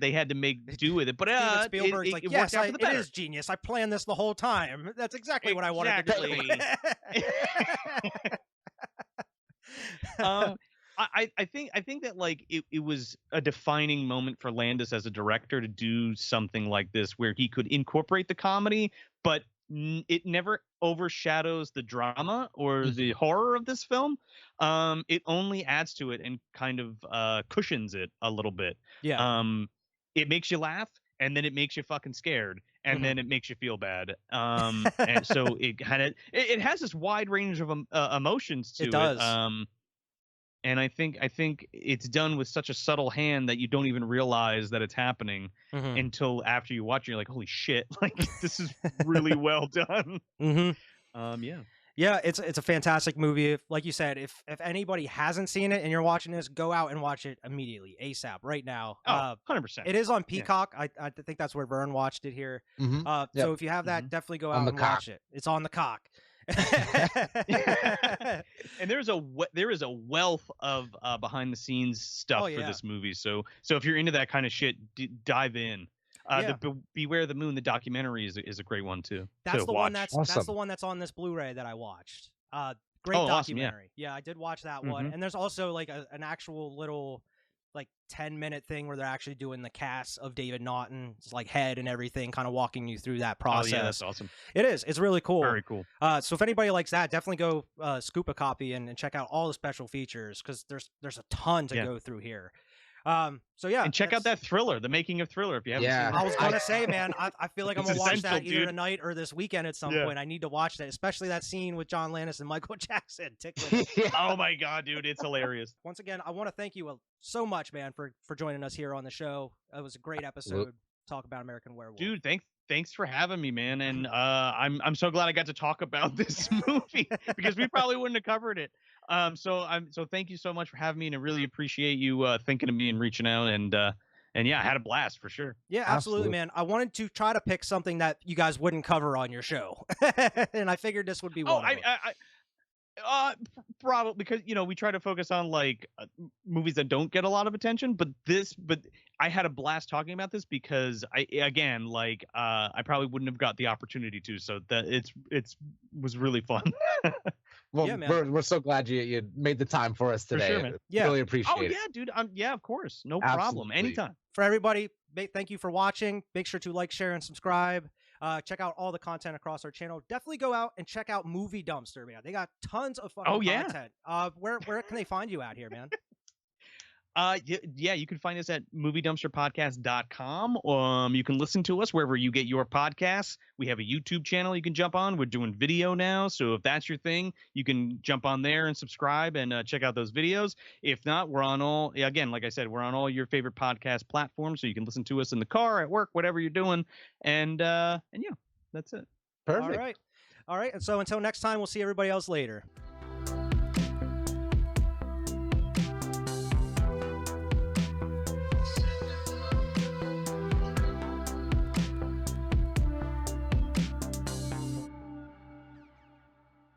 they had to make do with it. But Steven Spielberg's it yes, worked out for the it better. is genius. I planned this the whole time. That's exactly what I wanted to do. I think that like it was a defining moment for Landis as a director to do something like this where he could incorporate the comedy, but it never overshadows the drama or the horror of this film. It only adds to it and kind of cushions it a little bit. Yeah. It makes you laugh, and then it makes you fucking scared, and then it makes you feel bad. And so it has this wide range of emotions to it. It does. And I think it's done with such a subtle hand that you don't even realize that it's happening until after you watch it. You're like, holy shit! Like this is really well done. Yeah, it's a fantastic movie. Like you said, if anybody hasn't seen it and you're watching this, go out and watch it immediately, ASAP, right now. 100%. It is on Peacock. I think that's where Vern watched it here. So if you have that, definitely go out and watch it. It's on the cock. And there is a wealth of behind the scenes stuff for this movie. So if you're into that kind of shit, dive in. The Beware the Moon, the documentary is a great one too. That's the one watch. that's the one that's on this Blu-ray that I watched. Great documentary. Awesome, yeah, I did watch that one. And there's also like an actual little like 10-minute thing where they're actually doing the cast of David Naughton's like head and everything, kind of walking you through that process. Oh yeah, that's awesome. It is. It's really cool. Very cool. So if anybody likes that, definitely go scoop a copy and check out all the special features because there's a ton to go through here. So yeah, and check out that Thriller, the making of Thriller, if you haven't seen it. I was gonna say, man, I feel like I'm gonna watch that either dude. tonight or this weekend at some point. I need to watch that, especially that scene with John Landis and Michael Jackson tickling. Oh my god, dude, it's hilarious. Once again, I want to thank you so much, man, for joining us here on the show. It was a great episode. Talk about American Werewolf. Dude, thanks for having me, man. And I'm so glad I got to talk about this movie because we probably wouldn't have covered it. So thank you so much for having me, and I really appreciate you thinking of me and reaching out. And yeah, I had a blast for sure. Yeah, absolutely, man. I wanted to try to pick something that you guys wouldn't cover on your show, and I figured this would be one. Probably because we try to focus on like movies that don't get a lot of attention, but I had a blast talking about this because I probably wouldn't have got the opportunity to, so that it was really fun. Well, yeah, we're so glad you made the time for us today. For sure, man. Yeah, really appreciate it. Oh yeah, dude. Yeah, of course, no Absolutely. problem, anytime. For everybody, thank you for watching. Make sure to like, share, and subscribe. Check out all the content across our channel. Definitely go out and check out Movie Dumpster, man. They got tons of fucking content. Where can they find you out here, man? Yeah, you can find us at moviedumpsterpodcast.com. You can listen to us wherever you get your podcasts. We have a YouTube channel you can jump on. We're doing video now, so if that's your thing, you can jump on there and subscribe and check out those videos. If not, we're on like I said, we're on all your favorite podcast platforms, so you can listen to us in the car, at work, whatever you're doing. And yeah, that's it. Perfect. All right. And so until next time, we'll see everybody else later.